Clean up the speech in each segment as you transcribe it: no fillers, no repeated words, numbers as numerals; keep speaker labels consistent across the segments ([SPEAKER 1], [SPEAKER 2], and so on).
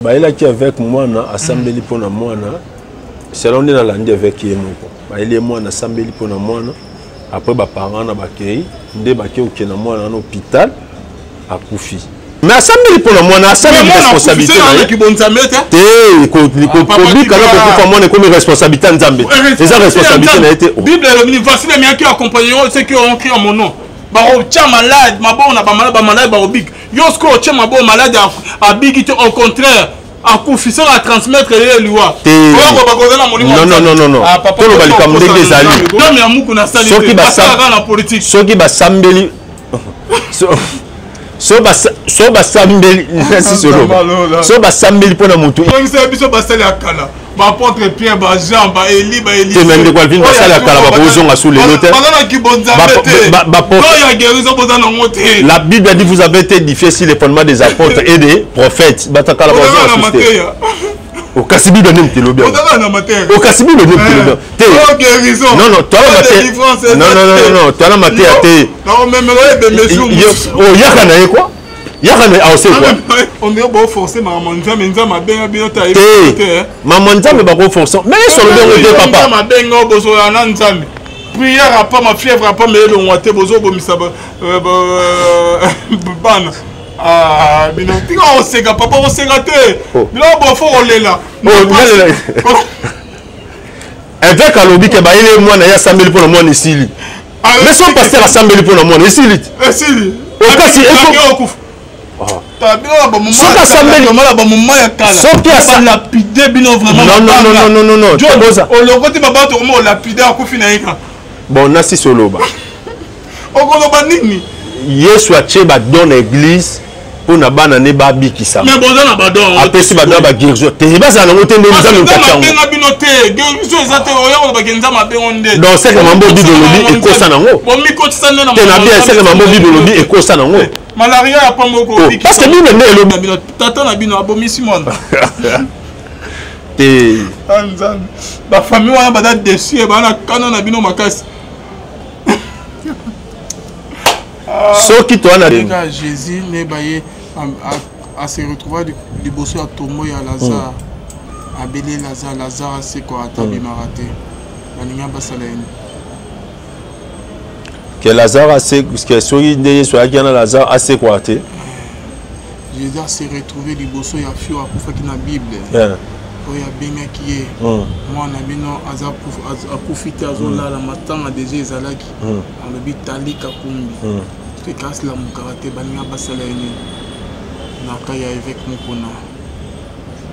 [SPEAKER 1] Il a qui avec moi na assemblée pour na moi na c'est là on est dans l'année avec qui est mon il est moi na assemblée pour na moi après ba parents na ba kei ndé ba kei au na moi na hôpital à Koufi mais assemblée pour na moi na assemblée responsabilité na qui bon Nzambe te ko public alors que pour moi ne comme responsabilité Nzambe c'est ça responsabilité na été
[SPEAKER 2] Bible le voici les miens qui accompagnent ceux qui ont écrit en mon nom baro tia malade mabo na ba malade baro big yosko tia mabo malade a big au contraire a Koufi ça à transmettre les lois
[SPEAKER 1] non pour le bali comme des zali
[SPEAKER 2] non mais amuku na sali na politique
[SPEAKER 1] ceux qui ba sambeli so ba sambeli si solo so ba sambeli pour na mutu
[SPEAKER 2] donc c'est biso ba sali akala ba apôtre Pierre ba Jean ba Eli
[SPEAKER 1] te mende kwa vin ba sali akala ba kozonga sous les notes la Bible dit vous avez été édifiés sur les fondements des apôtres et des prophètes batakala ba au Kassibi de nem telo bien au Kassibi de nem telo bien non toi la maté non toi la maté até
[SPEAKER 2] non même
[SPEAKER 1] oh yaka na quoi yaka na aussi quoi
[SPEAKER 2] on est bon forcer maman Nzambe benga binota
[SPEAKER 1] maman Nzambe ba ko forcer mais sur le bien papa
[SPEAKER 2] maman benga bozo na Nzambe prière à pas ma fièvre à pas me le ngoate bozo bomisa bana ah bino tika oseka papa oseka te bino bo fo olela
[SPEAKER 1] avec alobi ke ba ile mwana ya sambeli pour le mwana isili mais son pasteur a sambeli pour le mwana isili o kasi eko ta bino ba mama soka sambeli mama ba mama ya kala soka sa lapide bino vraiment non boza
[SPEAKER 2] o lokoti baba to mo lapide akufi na ika
[SPEAKER 1] bon nasi soloba
[SPEAKER 2] o koloba nini
[SPEAKER 1] Yesu a tcheba dans l'église pour na bana ne ba bikisa
[SPEAKER 2] mais boza na badon
[SPEAKER 1] apesi badon ba guérison te baza na ngote ndo nzambe mkachango
[SPEAKER 2] benga binote guérison ezate oya ba genza mabengo nde
[SPEAKER 1] donc c'est que mambo bidolobi ekosa nango
[SPEAKER 2] bon miko tsana na
[SPEAKER 1] te na bien c'est que mambo bidolobi ekosa nango
[SPEAKER 2] malaria ya pamboko
[SPEAKER 1] parce que bino ne elobi
[SPEAKER 2] bino tata na bino abomisi mwana
[SPEAKER 1] te
[SPEAKER 2] anzan ba famille wana bada déçu ba na kana na bino makasi
[SPEAKER 1] ce qui toi na
[SPEAKER 2] Jésus ne baye à se retrouver les bosses à Tomo et à Lazare à Belé Lazare c'est quoi à Tabi Maraté Baninga Basalaine
[SPEAKER 1] que Lazare a c'est que celui de soit qui a Lazare a c'est quoi té
[SPEAKER 2] Jésus a se retrouver les bosses à Fio à Koufa qui na Bible oya benga qui est moi na bino aza profiter azola la matanga déjà ezalaki on le bit talika kumbi que casse la mukarate baninga basala ene na kaya avec mukuna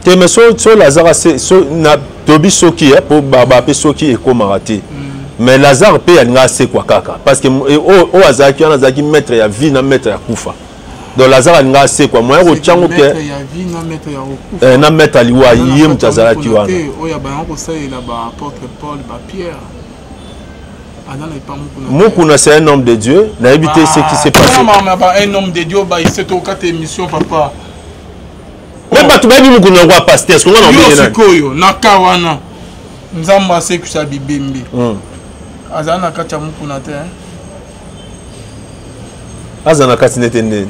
[SPEAKER 1] te mais so Lazare c'est so na tobi soki pour baba pe soki e ko marate mais Lazare pe alinga c'est quoi kaka parce que o azaki on azaki maître ya vie na maître ya kufa donc Lazare alinga c'est quoi moi ko chango ke na maître aliwa yem tazala ki wana
[SPEAKER 2] oya ba ko sai la ba apôtre Paul ba Pierre
[SPEAKER 1] Mukuna c'est un homme de Dieu n'a évité ce qui s'est passé
[SPEAKER 2] un homme de Dieu bah c'est au 4 émissions papa
[SPEAKER 1] mais batu ba bi Mukuna kwa pasteur est-ce qu'on a envie
[SPEAKER 2] na koyo na kawana nzamba c'est que ça bibembe azana kacha Mukuna te
[SPEAKER 1] azana kati netende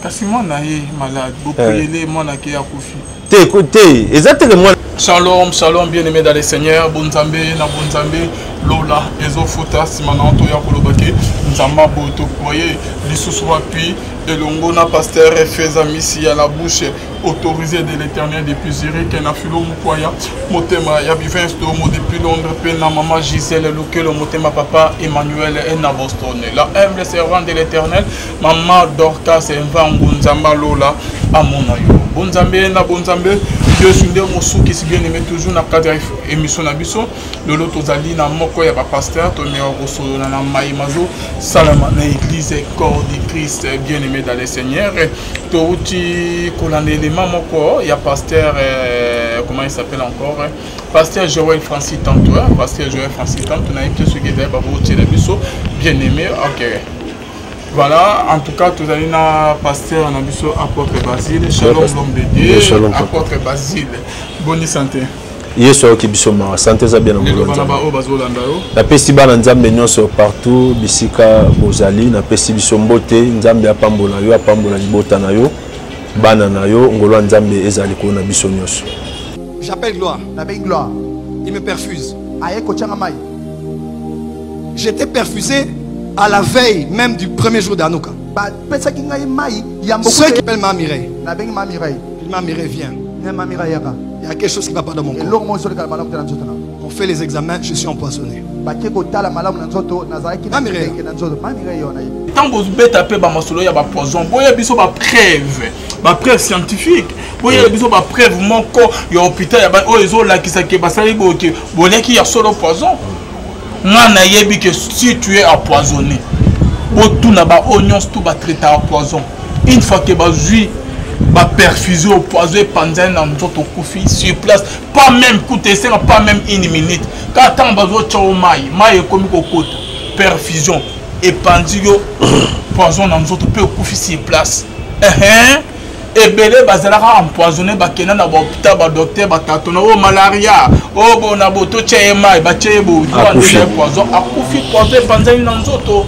[SPEAKER 2] kasi mwana ye malade bopuyele mwana ke ya kufi
[SPEAKER 1] te écoutez exactement
[SPEAKER 2] Shalom, shalom, bien-aimés dans le Seigneur, Bonzambe, na Bonzambe, Lola, Ezofuta, Simananto, Yakolobake, Nzamba, Boto, voyez, l'Issousoua, puis, Elongo, na pasteur, Feza, Missi, à la bouche, autorisé de l'éternel depuis Zurich, na Filo, Moukoya, Motema, Yabivin, Stomo, depuis Londres, Pena, Maman Gisèle, Lokel, Motema, Papa, Emmanuel, et na Boston. La humble servante de l'éternel, Maman Dorcas, Enva, Bonzamba, Lola, Amonayo. Bonzambe, na Bonzambe, Dieu sunde mosu qui si bien aimé toujours na cadre émission na biso lolo tozali na moko ya ba pasteur to me oso na mai mazo salama na église corps de Christ bien aimé dans le Seigneur to uti kolanelema moko ya pasteur comment il s'appelle encore pasteur Joël Francis Tanto pasteur Joël Francis Tanto na ipte ce qui est ba uti na biso bien aimé OK. Voilà, en tout cas, tous allez na pasteur na biso apôtre Basile, shalom l'homme de Dieu, apôtre Basile. Bonne santé.
[SPEAKER 1] Yeso ki biso ma santé za bien na
[SPEAKER 2] ngolo.
[SPEAKER 1] Na pesi bana nzambe nyonso partout bisika bozali na pesi biso mbote nzambe apambola yo apambola libota na yo. bana na yo ngolo nzambe ezali ko na biso nyonso.
[SPEAKER 3] J'appelle Gloire.
[SPEAKER 4] Gloire.
[SPEAKER 3] Il me perfuse.
[SPEAKER 4] J'étais
[SPEAKER 3] perfusé à la veille même du premier jour d'Anouka. Ceux qui appellent Mamireille. Il Mamireille vient. Il y a quelque chose qui ne va pas dans mon corps. On fait les examens, je suis empoisonné. Mamireille.
[SPEAKER 2] Tant que vous avez tapé il y a des poisons. Vous avez des preuves scientifiques. Vous avez des preuves mon corps. Il y a un hôpital, il y a des qui a solo poison. Si tu es empoisonné, tout n'a pas oignon, tout va traiter à poison. Une fois que tu as perfusé au poison, pendant notre coufi sur place, pas même coûter, pas même une minute. Quand tu as besoin de maï, comme côte, perfusion et pendu poison dans notre peu coufi sur place. Et belé bazalaka empoisonné bakena na hôpital ba docteur batatona o malaria o bona boto chema ba chebo poison akufi poison panzani na nzoto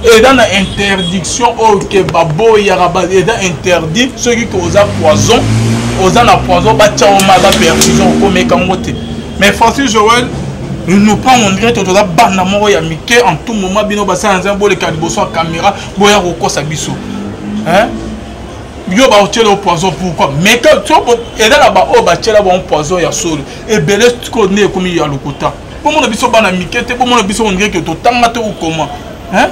[SPEAKER 2] et dans la interdiction o ke babo ya ba et dans interdit ceux qui cause poison oza na poison ba choma ba perfusion comme kangote. Mais Francis Joël nous pas on dirait que toza bana moko ya mike en tout moment bino basa nzambo le kaliboso caméra boya kokosa biso hein. Yo ba otela poison pourquoi mais quand tu es là bas o ba tela bon poison ya solo et belé ko ne komi ya lokota pour mon biso bana mikete pour mon biso on dirait que to tanga te ou comment hein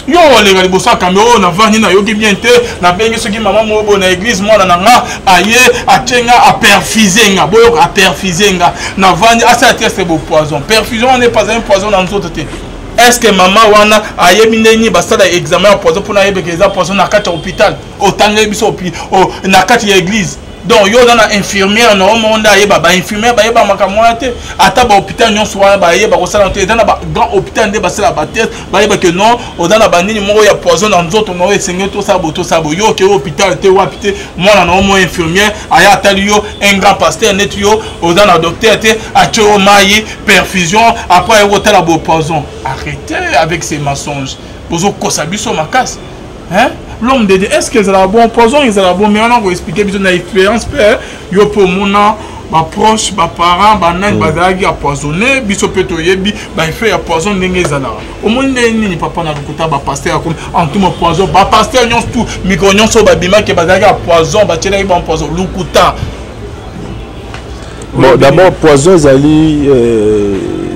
[SPEAKER 2] yo les gars bossa caméra na vani na yo ki bien te na bengi ce qui maman mo bo na église moi na nga aye atenga a perfuser nga boyo a perfuser nga na vani asa teste bo poison perfusion n'est pas un poison dans notre tête. Est-ce que maman wana ayebi neni basala examen ya poison pour na yebe que eza poison na kati hôpital otanga biso na kati ya église donc yo na infirmière na monde ayeba ba infirmière ba yeba makamwa te ata ba hôpital nyonso wana ba yeba ko sala te na ba grand hôpital nde basala ba test ba yeba que non odana ba nini moko ya poison dans nzoto no esenge to sabo yo ke hôpital te wapite mwana na mo infirmière aya atali yo un grand pasteur net yo odana docteur te atio mai perfusion après hôtel bo poison. Arrêtez avec ces mensonges. Vous avez ma casse. Hein? L'homme de Dieu, est-ce qu'ils ont un bon poison? Ils ont un bon, mais on va expliquer une expérience. Yo pour mon ma proche, ma parent, ma nan, ma dagi a poisonné, biso peto yebi, il fait un poison n'engé zala. Au moins ni papa na lukuta ba pasteur comme en tout mon poison, ba pasteur nyons tout, micro nyons so ba bima ke ba dagi a poison, ba tchela ba poison lukuta.
[SPEAKER 1] Bon, d'abord poison zali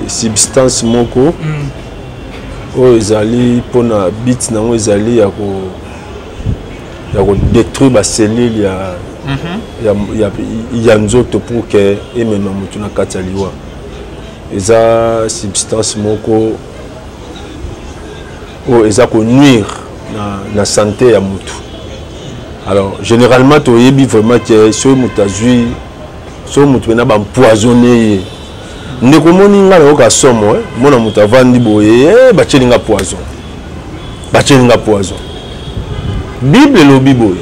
[SPEAKER 1] substance moko. Oh, ezali pona bit na ngo ezali ya ko détruire ba cellule ya nzoto pour que emema mutu na kati ya liwa. Eza substance moko oh eza ko nuire na santé ya mutu. Alors généralement to yebi vraiment que so mutu azui so mutu na ba empoisonné ndeko moni nga na oka somo mona mutu avandi boye bachelinga poison Bible lobi boye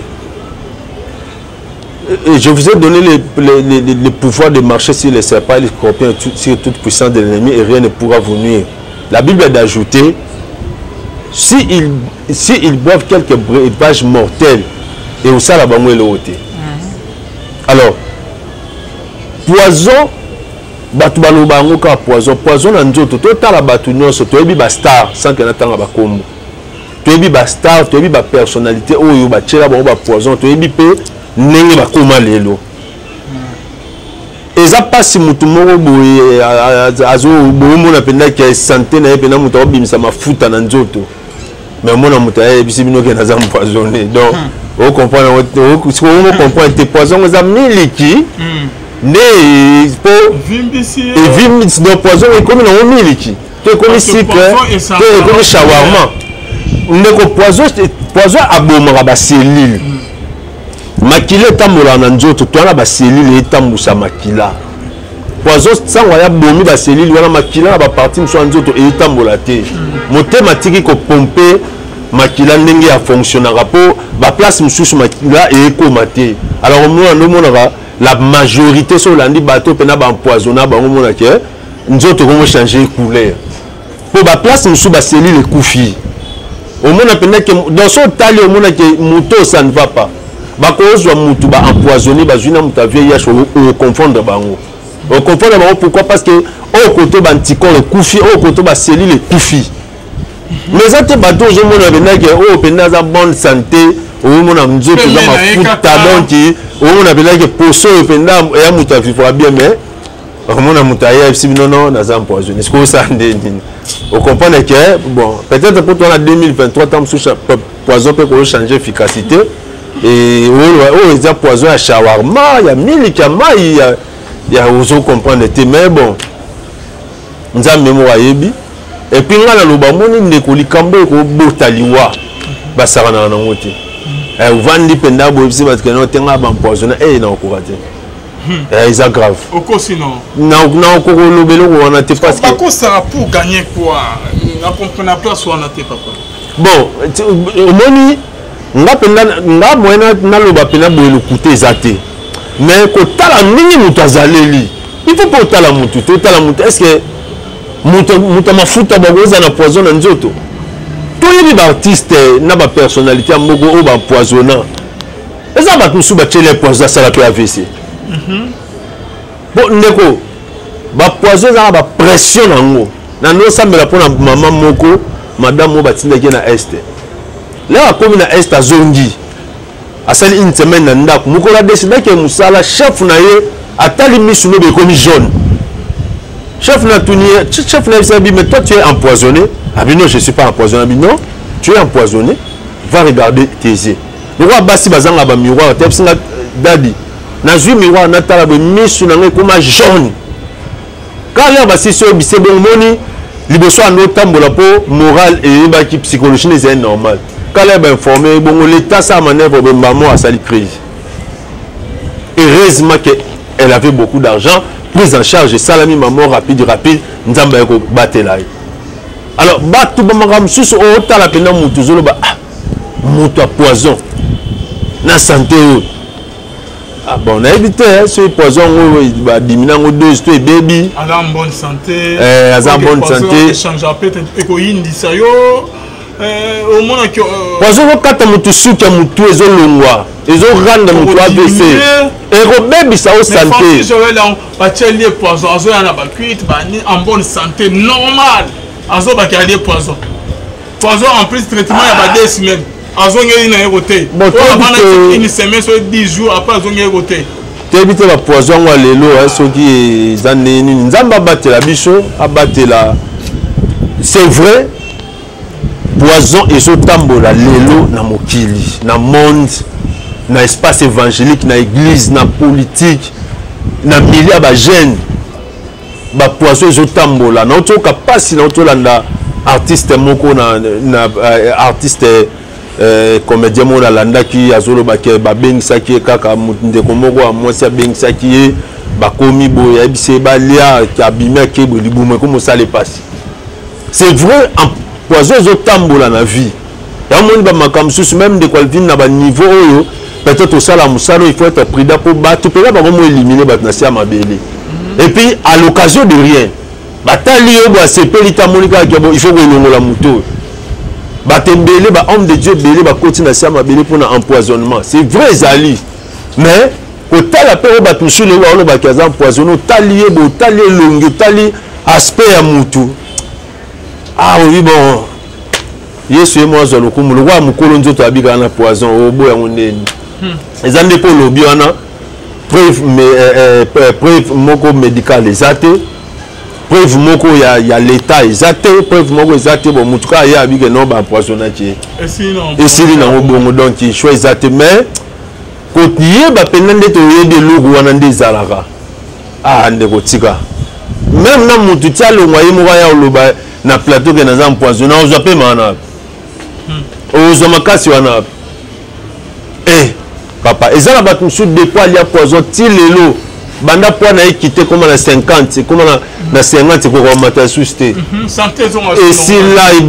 [SPEAKER 1] et je vous ai donné le pouvoir de marcher sur les serpents et les scorpions sur toute puissance de l'ennemi et rien ne pourra vous nuire. La Bible a d'ajouter si ils boivent quelques breuvages mortels et au sala bango elote. Alors poison batu baloba ngo ka poison na nzoto totala batu nyonso toyebi ba star sans que natanga ba kombo toyebi ba star toyebi ba personnalité oyo ba tchela bango ba poison toyebi pe ndenge ba koma lelo eza pasi mutu moko boye azo bomona penda ke santé na yepena mutu obimisa mafuta na nzoto mais mona mutu ayebisi bino ke naza empoisonné donc on comprend on comprend te poison eza miliki ne po vimbi do poison et comme na miliki to comme sucre to comme shawarma ndeko poison abomaka ba cellule makila etambola na nzoto to na ba cellule etambusa makila poison sango ya bomi ba cellule wana makila na ba partie mso nzoto etambola te motema tiki ko pomper makila ndenge ya fonctionnera po ba place msusu makila ekoma te alors mona la majorité sur l'andi bateau pena ba empoisonner ba mona ke nzoto ko changer couleur pour ba place msusu ba cellule ekufi au mona pena que dans son tali au mona que moto ça ne va pas bakozwa mutu ba empoisonné bazwina mutu VIH au confondre bango. Au confondre bango pourquoi? Parce que au côté ba anticorps ekufi, au côté ba cellule ekufi. Mais ça te bateau je mona bena que au pena za bonne santé, au mona nzoto za mafuta donc au mona bena que poso pena ya mutu afifra bien mais on a montaillé non na za empoisonné. Ce que ça ndeni. On comprend que bon, peut-être pour toi en 2023 temps poison peut changer efficacité. Et il y a poison à shawarma, il y a mille il y a aussi comprendre mais bon nous avons mémoire et puis on a le bamoni ne ko likambo ko botaliwa basara na ngoti vandi penda bo bisi parce que non tenga ba empoisonné et na ko raté c'est grave
[SPEAKER 2] oko sinon
[SPEAKER 1] na ko lobelo ko on a te parce que
[SPEAKER 2] bako ça pour gagner quoi na comprendre place on a te papa
[SPEAKER 1] bon moni nga moyena naloba pena boye lokuta ezate mais kotala nini mutu azaleli il faut pas otala mutu totala mutu est-ce que mutu mafuta bakoza na poison na nzoto toyebi baartiste na bapersonnalité ya moko oyo bapoisonna eza bato mosusu batiele poison asala mpe AVC bon ndeko bapoison ezaka bapression nango na nosambela mpona mama moko madame oyo batindaki na este là comme na est à zongi asali une semaine na ndako mukola décidé que musala chef na ye atali misuno be comme jaune chef na tuni chef na sabi mais toi tu es empoisonné ah non je suis pas empoisonné non tu es empoisonné va regarder tes yeux le roi basi bazanga ba miroir tepsinga dadi na zui miroir na tala be misuno na comme jaune quand là basi so bise bon moni liboso ando tambola po moral et ba qui psychologie c'est normal. Quand elle est informée, bon, l'État sa manœuvre de maman à sa crise. Heureusement qu'elle avait beaucoup d'argent, prise en charge, salami maman rapide, nous avons battu là. Alors, battu bamagam sous au tala pena mutu zolo ba mutu poison. Na santé. Ah bon, on a évité ce poison va diminuer en dose to baby.
[SPEAKER 2] À en bonne santé.
[SPEAKER 1] À bonne santé.
[SPEAKER 2] Change peut-être écoïne dit ça yo. Au moins que
[SPEAKER 1] poison kata mutu suka mutu ezolongwa ezoranda mutu AVC ekobebisa o santé
[SPEAKER 2] je là batieli poison azo yana ba cuite ba ni en bonne santé normal azo ba kali poison en plus traitement ya ba 2 semaines azo ngeli na écoté une semaine sur 10 jours après azo ngeli écoté
[SPEAKER 1] tebite ba poison wa lelo soki ezaneni nzamba batela biso abatela c'est vrai. Poison et so tambola lelo na mokili na monde na espace évangélique na église na politique na milieu ba jeune ba poison et so tambola na otoka pasi na otolanda artiste moko na artiste comédien mo na landa ki azolo ba ke ba bengisaki kaka ndeko moko a mwasi bengisaki ba komi boya bise ba lia ki abimia ke libume ko mosale pasi c'est vrai poison zotambola na vie ya moni ba makamsusu même de qualité na ba niveau oyo peut-être au sala musalo il faut être prudent pour battre peut pas vraiment éliminer ba na sia mabele et puis à l'occasion de rien batali yo ba sepeli ta monika ke bon il faut que longola muto batembele ba homme de Dieu belé ba continue na sia mabele pour na empoisonnement c'est vrai zali mais kotala pe ba tusu le wa ba kaza empoisonné tali bo tali longue tali aspect ya mutu. Ah oui bon. Yesu et moi je le kumu le roi mukolo nzoto abika na poison obo ya monene. Ezande po lobi wana preuve moko médical ezate. Preuve moko ya l'état ezate, preuve moko ezate bon mutuka ya abika no ba poisonnaki. Et si na obongo donc il choisit ezate mais kotiye ba penande to yede logo wana ndezalaka. Ah ndeko tika. Même na mutu tia lo moyen mo ya loba na plateau que nous empoisonné on zappe mana on makasi wana papa ezala ba tout de poids il y a poison ti lelo banda poids na équité comme na 50 comme na 50 ko mata susté
[SPEAKER 2] santé
[SPEAKER 1] et si là il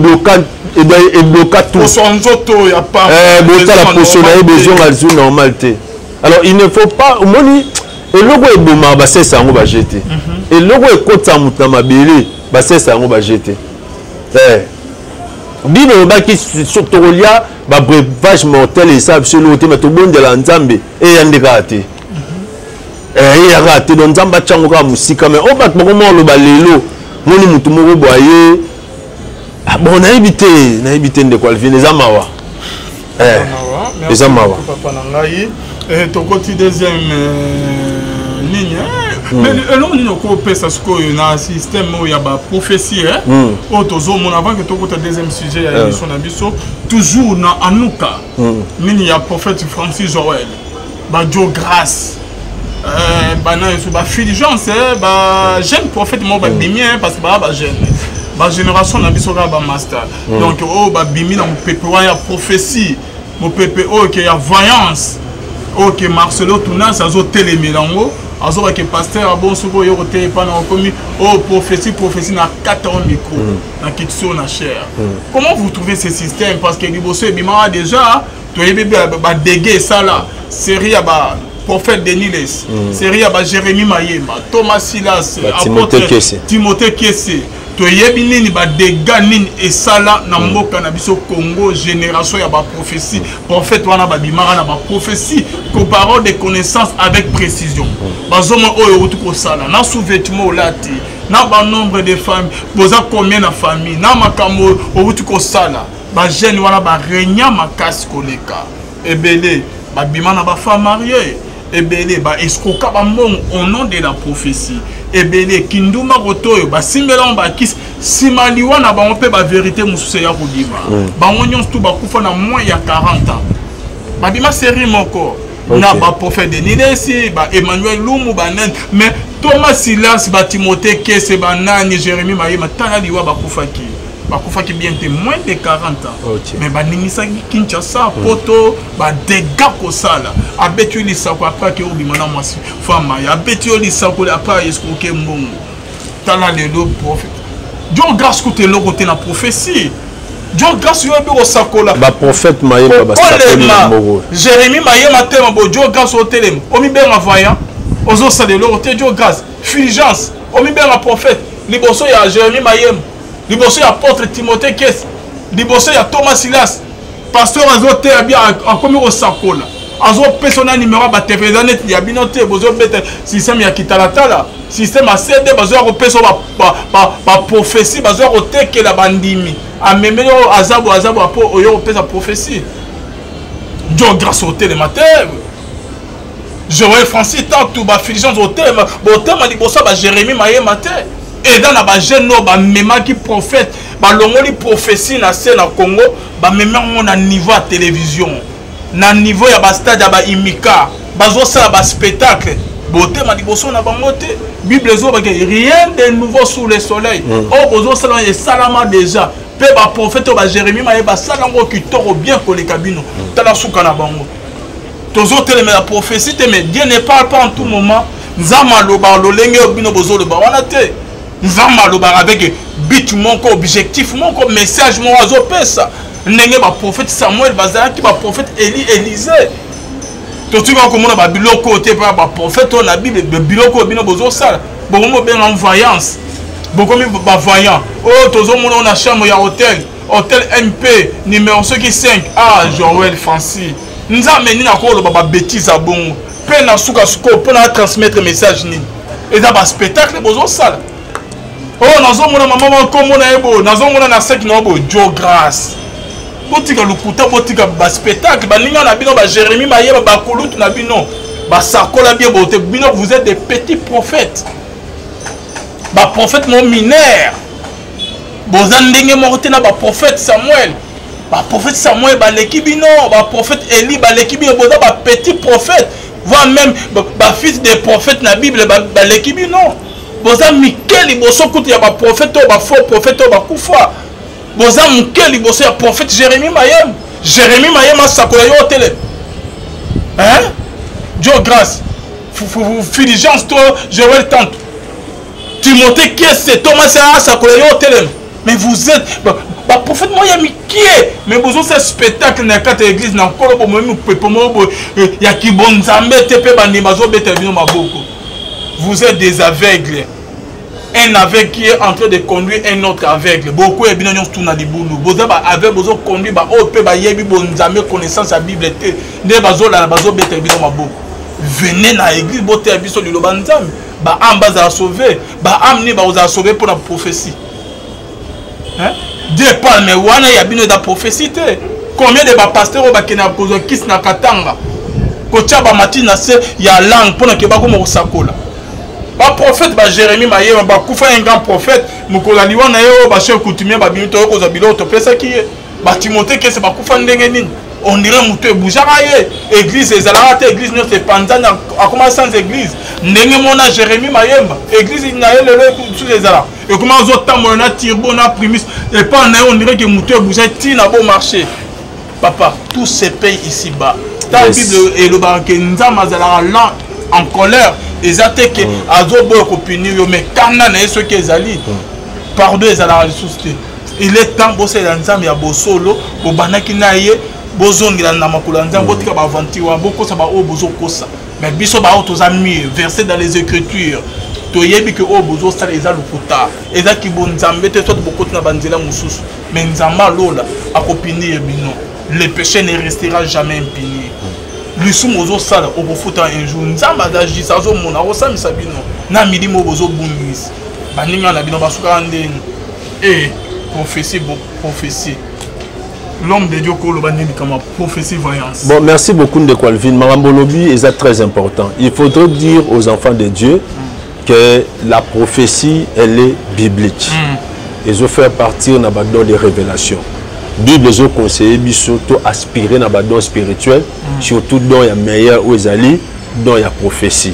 [SPEAKER 1] bloque tout
[SPEAKER 2] son zoto y a pas
[SPEAKER 1] la potion na besoin à normalité alors il ne faut pas moni et logo e boma ba c'est ça on va jeter et logo e kota mutama mabele basesa yango ba jeter Bible baki sur Torolia ba breuvage mortel et ça sur l'autre mais tout bon de la Nzambe et yandeka ate ya raté donc Nzamba tchangoka musika mais on bat comment le balelo moni mutu moko boye ah bon na évité de quoi vient les amawa les amawa
[SPEAKER 2] papa nangai et to côté deuxième ligne mais l'on nous coupe ça ce que na système où il y a ba prophétie autozo mon avant que to côté deuxième sujet à émission na biso toujours na anuka nini ya prophète Francis Joël ba Dieu grâce ba na so ba fulgence ba jeune prophète mo ba bimien parce que ba jeune ba génération na biso ba master donc oh ba bimi na mo pepe wa ya prophétie mo pepe oh que ya voyance oh que Marcelo Tuna ça zo télémélango azo que pasteur bon soko yo te pa na komi oh prophétie na 4 ans micro na kitso na cher. Comment vous trouvez ce système parce que liboso e bima déjà to yebe ba dégué ça là série ba prophète Deniles série ba Jérémie Mayemba Thomas Silas apôtre Timothée Kessé to yebi nini ba dégâts nini et ça là na mboka na biso Congo génération ya ba prophétie prophète wana ba bimara na ba prophétie ko parole de connaissance avec précision bazoma oyo utuko sala na sous-vêtement olati na ba nombre de familles boza combien na famille na makambo utuko sala ba jeune wana ba renya makasi koleka ebele ba bimana ba femme mariée ebele ba escroka ba mbongo au nom de la prophétie ebele kinduma rotoyo ba simbela ba kis simaliwa na ba mpe ba vérité mususu ya kodima ba ngonyons tout ba kufa na moins ya 40 ans ba bima série moko na ba prophète de Nilesi ba Emmanuel Lumu ba nan mais Thomas Silas ba Timothée Kessé ba nani Jérémie Mayema tana liwa ba kufaki bakufaki bien te moins de 40 ans mais baningisa Kinshasa poto ba dégâts ko sala abetu lisako après que obimana mwasi fama ya abetu lisako après escroquer mbongo tala lelo prophète Dieu grâce côté lo côté na prophétie Dieu grâce yo bi osakola
[SPEAKER 1] ba prophète Mayemba ba sakola mbongo
[SPEAKER 2] Jérémie Mayemba te mbo Dieu grâce au télé omi benga voyant ozo sala lo côté Dieu grâce fulgence omi benga prophète liboso ya Jérémie Mayemba liboso ya apôtre Timothée Kessé liboso ya Thomas Silas pasteur azote bien akomi osakola azo persona numéro ba TV net ya binote bozo beta système ya kitalatala système a CD bazo ko peso ba prophétie bazo ko tekela bandimi amemelo azabu apo oyo pesa prophétie Dieu grâce au télé matin Joël Francis tout ba fulgence au thème bo thème liboso ba Jérémie Mayemba matin et dans la jeune no ba mema qui prophète ba longoli prophétie na scène na Congo ba mema na niveau à télévision na niveau ya ba stade ba imika bazo ça ba spectacle boté ma liboso na bango te bible zo ba rien de nouveau sous le soleil oh bozo ça et salama déjà pe ba prophète ba Jérémie Mayemba salango kitoko bien ko le kabino tala suka na bango tozo tele la prophétie mais Dieu ne parle pas en tout moment nzama loba lolenge obino bozo loba wana te nzamba loba avec but mon objectif mon message mon oiseau pesa ndenge ba prophète Samuel bazala ki ba prophète Élisée to tu vas komona ba biloko te pa ba prophète na bible biloko bino bozo sala bomo ben en voyance bokomi ba voyant oh tozo mona na chambre ya hôtel MP numéro 5 ah Joël Francis nzambe ni na ko loba ba bêtise a bon pe na suka suko pour na transmettre message ni et dans ba spectacle bozo sala oh nazomona maman komona ebo nazomona na sek na bo Dieu grâce botika lukuta botika ba spectacle ba ninga na bino ba Jérémie Mayemba ba kolutu na bino ba sakola bien bote bino vous êtes des petits prophètes ba prophète mon mineur bozandenge morte na ba prophète Samuel ba l'équipe bino ba prophète Élie ba l'équipe bino boza ba petit prophète voire même ba fils de prophète na Bible ba l'équipe bino boza mikeli boso kuti ya ba prophète ba faux prophète ba kufa boza mikeli boso ya prophète Jérémie Mayemba sakola yo télé hein Dieu grâce fulgence to Joël tante Timothée Kessé Thomas sakola yo télé mais vous êtes ba prophète moya mikie mais bozo ce spectacle na kata église na kolo bo mo pepo mo ya kibonzambe te pe ba ndima zo beta bino maboko. Vous êtes des aveugles. un aveugle qui est en train de conduire un autre aveugle. Beaucoup de gens sont dans les boulots. Vous avez besoin de conduire, connaissance de la Bible. Venez dans l'église, vous avez besoin de l'Obanzam. Vous avez sauvé. Vous avez sauvé pour la prophétie. Dieu parle, mais il y a bien de la prophétie. Combien de pasteurs qui ont posé qui sont katanga? Il y a langue pour que vous soyez ba prophète ba Jérémie maye ba kufa un grand prophète mukola liwana yo ba chef coutumier ba bimito ko za biloto pesa ki ba Timothée que c'est ba kufa ndenge nini on dirait muto bujara ye église ezalaka église no c'est panzana a commencé sans église ndenge mona Jérémie mayemba église na ye lelo sur les ala et comment zo tamona na turbo na primus et pas na on dirait que muto bujara ti na bon marché papa tout se paye ici bas ta Bible et le banque nzama zala lent en colère. Ils attaquent que Azobo copini mais quand on est ce qu'ils allaient pardon ils allaient ressusciter. Il est temps bosser dans nzambe ya bosolo bobanaki na ye bozongela na makula nzambe botika ba vantiwa boko sa ba o bozo kosa mais biso ba o tozami versé dans les écritures to yebi que o bozo sala eza lukuta eza ki bonzambe te soit bokoti na banzela mususu mais nzamba lola akopini bino le péché ne restera jamais impuni. Lusumozo sala okofuta un jour nzamba daji sazo mona osamisa bino na milimo bozo bungisi baninga na bino basuka ndeni prophétie l'homme de Dieu ko lo banini comme prophétie voyance. Bon,
[SPEAKER 1] merci beaucoup de Calvin Marambolobi est très important. Il faudrait dire aux enfants de Dieu que la prophétie elle est biblique. Ils ont fait partir na badon des révélations. Bible les conseillers surtout aspirer dans le don spirituel, surtout dans la meilleure où ils allaient, dans la prophétie.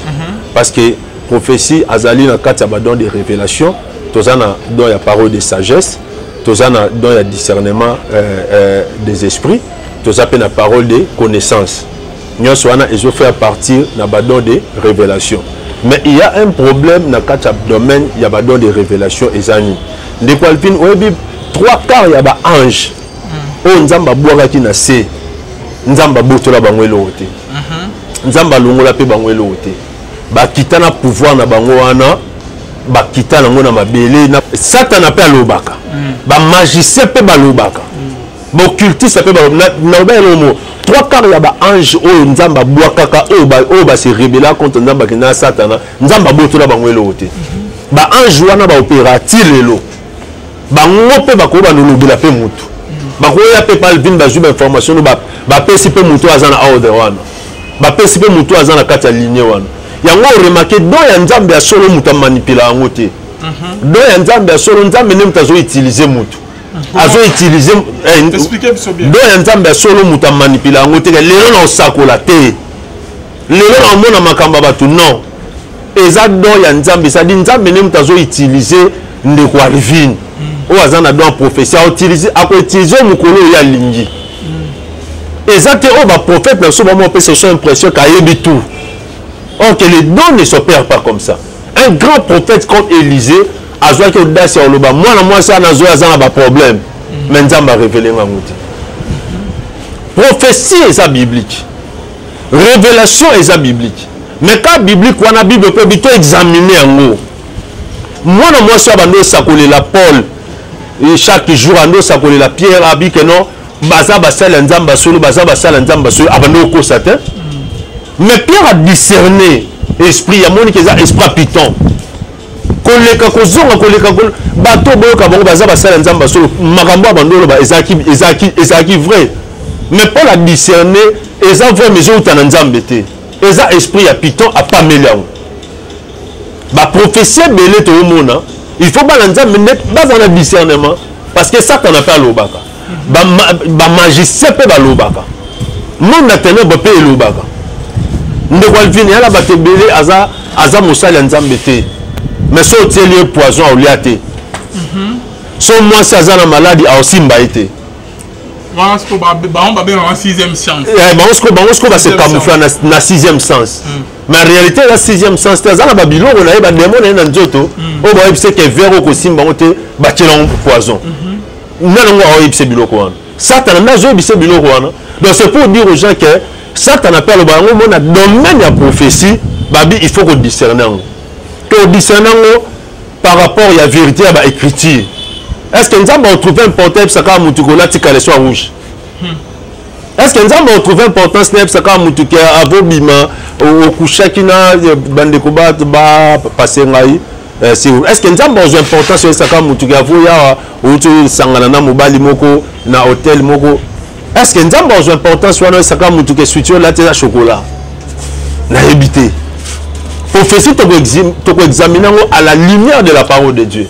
[SPEAKER 1] Parce que prophétie, azali dans le don de révélation, tous dans la parole de sagesse, tous dans le discernement des esprits, tous dans la parole de connaissance. Ils ont fait partir dans le don de révélation. Mais il y a un problème dans le domaine, il y a un don de révélation et zani. De quoi il y a 3 quarts, il y a un ange. O nzamba bwaka na se nzamba botola bango elote nzamba longola pe bango elote ba kitana pouvoir na bango wana ba kitana ngo na mabele na satana pe alobaka ba magicien pe balobaka ba occultiste pe ba na ba lomo 3 quarts ya ba ange o nzamba bwaka o ba se rebeller contre nzamba kina satana nzamba botola bango elote ba ange wana ba opératif lelo bango pe ba ko ba lobela pe mutu bakoya pe palvin bazuma information ba pesi pe mutu azana order wana ba pesi pe mutu azana kati ya ligne wana yango remarquer do ya nzambe ya solo mutu manipula yango te do ya nzambe ya solo nzambe ne mutu azo utiliser mutu azo utiliser do ya nzambe ya solo mutu manipula yango te lelo na osakola te lelo na mona makamba batu non eza do ya nzambe ça dit nzambe ne mutu azo utiliser ndeko alvin ou azana don prophétie a utiliser mukolo ya lingi exacte o ba prophète na so ba mo pèse son impression ka yebi tout. Or que les dons ne s'opèrent pas comme ça. Un grand prophète comme Élisée a joué que audace ya oloba moi ça na zo azana ba problème mais nzamba révéler ngamuti. Prophétie est biblique. Révélation est biblique. Mais quand biblique wana Bible peut bito examiner yango. Moi ça bando sakole la Paul et chaque jour ando sakole la Pierre abi que non baza basala nzamba solo baza basala nzamba solo abando ko satan. Mais Pierre a discerné esprit ya moni que ça esprit piton. Koleka ko zonga koleka ko bato boka bango baza basala nzamba solo makambo abando ba ezaki vrai. Mais Paul a discerné eza vrai mais zo tana nzambe te. Eza esprit ya piton a pas mélange. Ba prophétie belé to mona il faut balancer mais pas dans le discernement parce que ça qu'on appelle l'obaka ba magicien pe ba l'obaka mon maintenant ba pe l'obaka ndeko alvini ala ba te belé aza mosala nzambe te mais so tieli poison au liate so moi ça za na maladie a aussi mba été
[SPEAKER 2] Bango ba en 6e sens.
[SPEAKER 1] Bango va se camoufler na 6e sens. Mais en réalité la 6e sens c'est na Babylone on a ba démon na nzoto o ba yebise que vero ko simba ngote ba kelon poison. Nana ngo o yebise biloko wana. Satan na zo yebise biloko wana. Donc c'est pour dire aux gens que Satan appelle bango mona domaine ya prophétie babi il faut qu'on discerner. Que discerner par rapport à la vérité à l'écriture. Est-ce que nous avons trouvé important que Saka Moutukola tika soit rouge? Est-ce que nous avons trouvé important que Saka Moutukola a bima au coucher qui n'a bande combat ba passer ngai? Est-ce que nous avons besoin d'importance sur Saka Moutukola ou tu sangana mobali moko na hôtel moko? Est-ce que nous avons besoin d'importance sur Saka Moutukola suture là t'es chocolat? Na éviter. Prophétie tu peux examiner à la lumière de la parole de Dieu.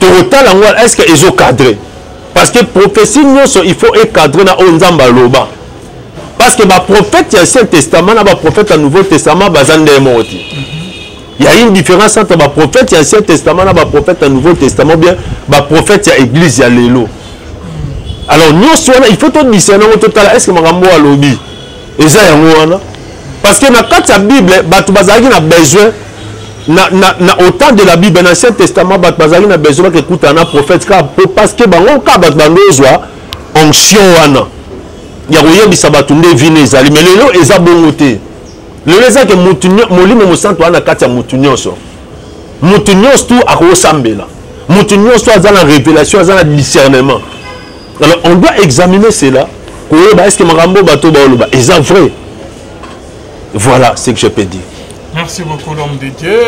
[SPEAKER 1] Est-ce qu'ils ont cadré? Parce que prophétie, il faut encadrer dans Onzamba Loba. Parce que le prophète du Ancien Testament et le prophète du Nouveau Testament, il y a une différence entre le prophète du Ancien Testament et le prophète du Nouveau Testament, bien le prophète de l'Église, alors, il faut tout discerner est-ce que je suis lobby? Parce que dans la Bible, il y a besoin. Autant de la Bible, dans l'Ancien Testament, il y a besoin d'écouter un prophète parce que il y a onction. Il y a des gens qui ont des mais les gens ont des les gens qui ont des révélation, dans discernement. Alors, on doit examiner cela. Est-ce que c'est vrai? Voilà ce que je peux dire.
[SPEAKER 2] Merci beaucoup l'homme de Dieu.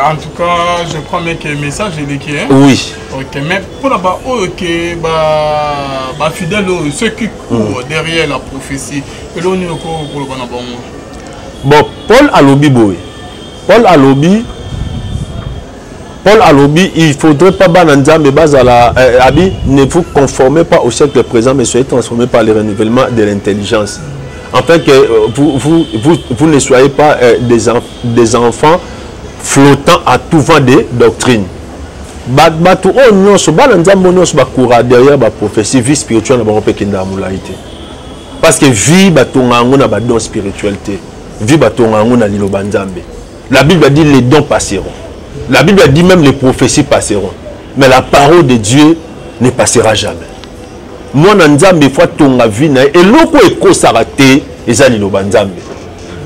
[SPEAKER 2] En tout cas, je crois que le message est liquide.
[SPEAKER 1] Oui.
[SPEAKER 2] Ok, mais pour les fidèles, ceux qui courent derrière la prophétie,
[SPEAKER 1] bon, Paul Alobi Boy. Paul Alobi, il ne faudrait pas ne vous conformez pas au siècle présent, mais soyez transformés par le renouvellement de l'intelligence. Afin que vous ne soyez pas des enfants flottant à tout vent des doctrines. Derrière la prophétie, vie spirituelle, parce que vie a don spiritualité. Vie la Bible dit les dons passeront. La Bible dit même les prophéties passeront. Mais la parole de Dieu ne passera jamais. Moi, Nzambe fois ton vie et l'autre est consacré et ça Nzambe.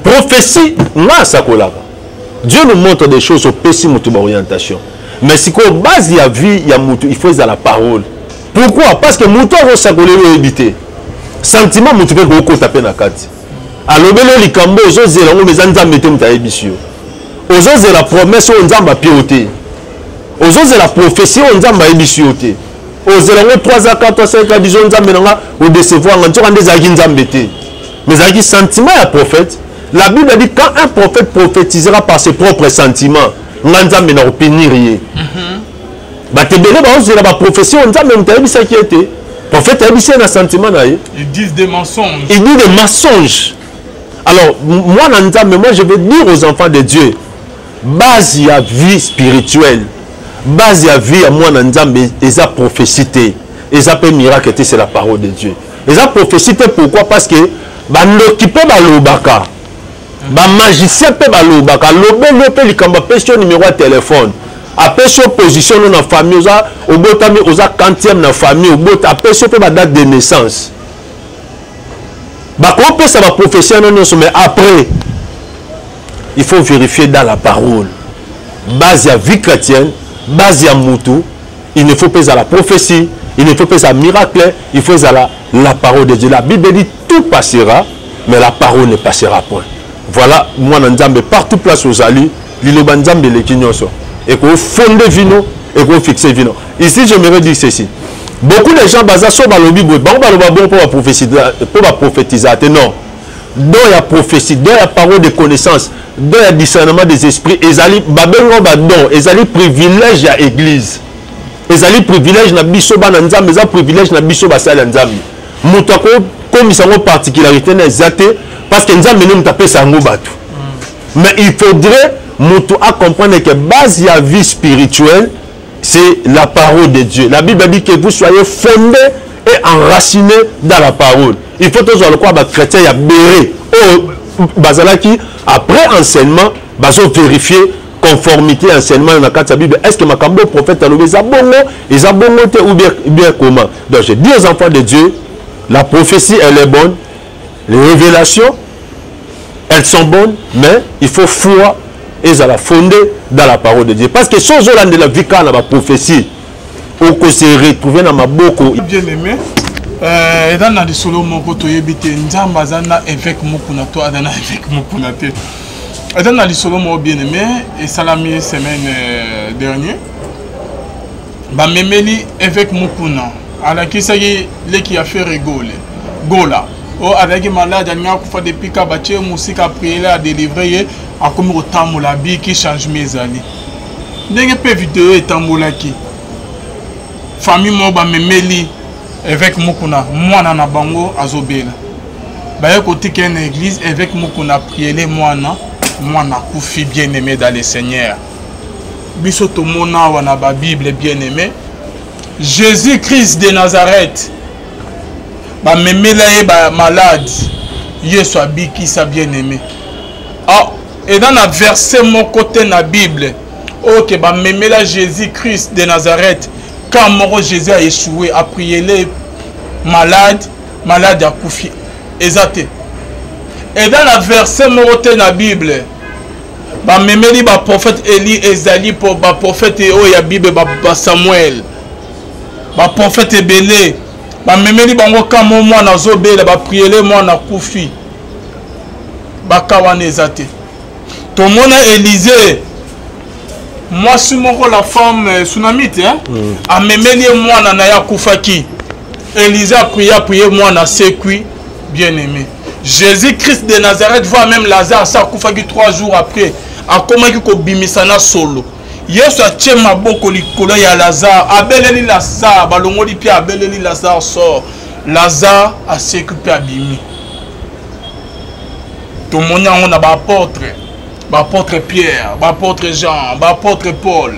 [SPEAKER 1] Prophétie, moi ça Dieu nous montre des choses au pessi orientation. Mais si qu'on base la vie, il faut la parole. Pourquoi? Parce que mouton va s'accoler et éviter. Sentiment mouton peut taper na kati. Alors belo likambo ozo zela ngo mezanza mete mutayebisio. Ozo zela promesse on Nzamba piloter. Ozo zela prophétie on Nzamba ebisio te. Ozelango 3 à 4 à 5 à 10 ans ou décevoir en disant des agins. Mais il y a sentiment à prophète. La Bible dit quand un prophète prophétisera par ses propres sentiments, il n'y a pas de prophétie.
[SPEAKER 2] Ils disent des mensonges.
[SPEAKER 1] Ils disent des mensonges. Alors, moi je veux dire aux enfants de Dieu, base à vie spirituelle. Base à vie à moi Nzambe et a prophécité et ça peut miracle c'est la parole de Dieu et ça prophécité pourquoi parce que bandoki pe balobaka ba magicien pe balobaka lobelo pe likamba question numéro de téléphone après sur position dans la famille oza obotami oza 40e na famille obota après sur pe ba date de naissance ba ko pe ça va prophétie non mais après il faut vérifier dans la parole base à vie chrétienne. Base à Moutou, il ne faut pas à la prophétie, il ne faut pas à miracle, il faut à la parole de Dieu. La Bible dit tout passera, mais la parole ne passera point. Voilà, moi, Nzambe, partout place aux alus, l'île Nzambe les Kinyoso. Et qu'on fonde vino, et qu'on fixe vino. Ici, j'aimerais dire ceci. Beaucoup de gens basent sur la Bible, bon pour la prophétiser, non. Dans la prophétie, dans la parole de connaissance, dans le discernement des esprits, ils allaient privilège à l'église. Ils allaient privilège na biso ba nzambe, ils privilège na biso ba sala nzambe. Mutako comme ils sont particularité na zate parce que nzambe ne mutape sango batu. Mais il faudrait mutu à comprendre que base ya vie spirituelle, c'est la parole de Dieu. La Bible dit que vous soyez fondés et enracinés dans la parole. Il faut toujours le croire, chrétien, il y a béré. Bazalaki, après enseignement, bazo vérifier conformité enseignement dans la Bible. Est-ce que ma cambo prophète a levé ou bien comment? Donc je dis aux enfants de Dieu, la prophétie elle est bonne, les révélations elles sont bonnes, mais il faut foi et ça la fondée dans la parole de Dieu. Parce que si on a de la vie quand la prophétie, on peut se retrouver dans ma boko.
[SPEAKER 2] Bien aimé, dans la solo moko to yebite nzamba zana évêque mokuna to adana évêque mokuna te. Dans la solo mo bien aimé et salami semaine dernière. Ba memeli évêque mokuna ala kisaki le qui a fait rigoler. Gola. Oh avec malade anya kufa depuis ka bache musika prier à délivrer a comme autant la vie qui change mes années. Ndenge pe vidéo etambulaki. Famille mo ba memeli évêque mokuna mwana na bango azobela. Ba yekoti ke na église évêque mokuna prier mwana kufi bien aimé dans le Seigneur. Biso to mona wana ba Bible bien aimé. Jésus-Christ de Nazareth. Ba memela ye ba malade. Yesu abiki sa bien aimé. Ah, et dans la verset mon côté na Bible. OK, ba memela Jésus-Christ de Nazareth. Quand moro Jésus a échoué, a prié les malades, malade a koufi. Exacté. Et dans la verset mon côté na Bible. Ba memeli ba prophète Élie Ezali pour ba prophète o ya Bible ba Samuel. Ba prophète Ebele. Ba memeli bango kamo mwana zobela ba prier mwana kufi. Ba kawana ezate. To mona Élisée. Moi si moko la femme tsunamite hein. A memeli mwana na ya kufaki. Élisée a prié mwana sekui bien aimé. Jésus-Christ de Nazareth voit même Lazare ça kufaki 3 jours après. A comment ki ko bimisana solo. Yesu a tient ma boko likolo ya Lazare. Abeleli Lazare, balongoli pi abeleli Lazare sort. Lazare a s'occupé abimi. Tout le monde on a ba apôtre Pierre, ba apôtre Jean, ba apôtre Paul.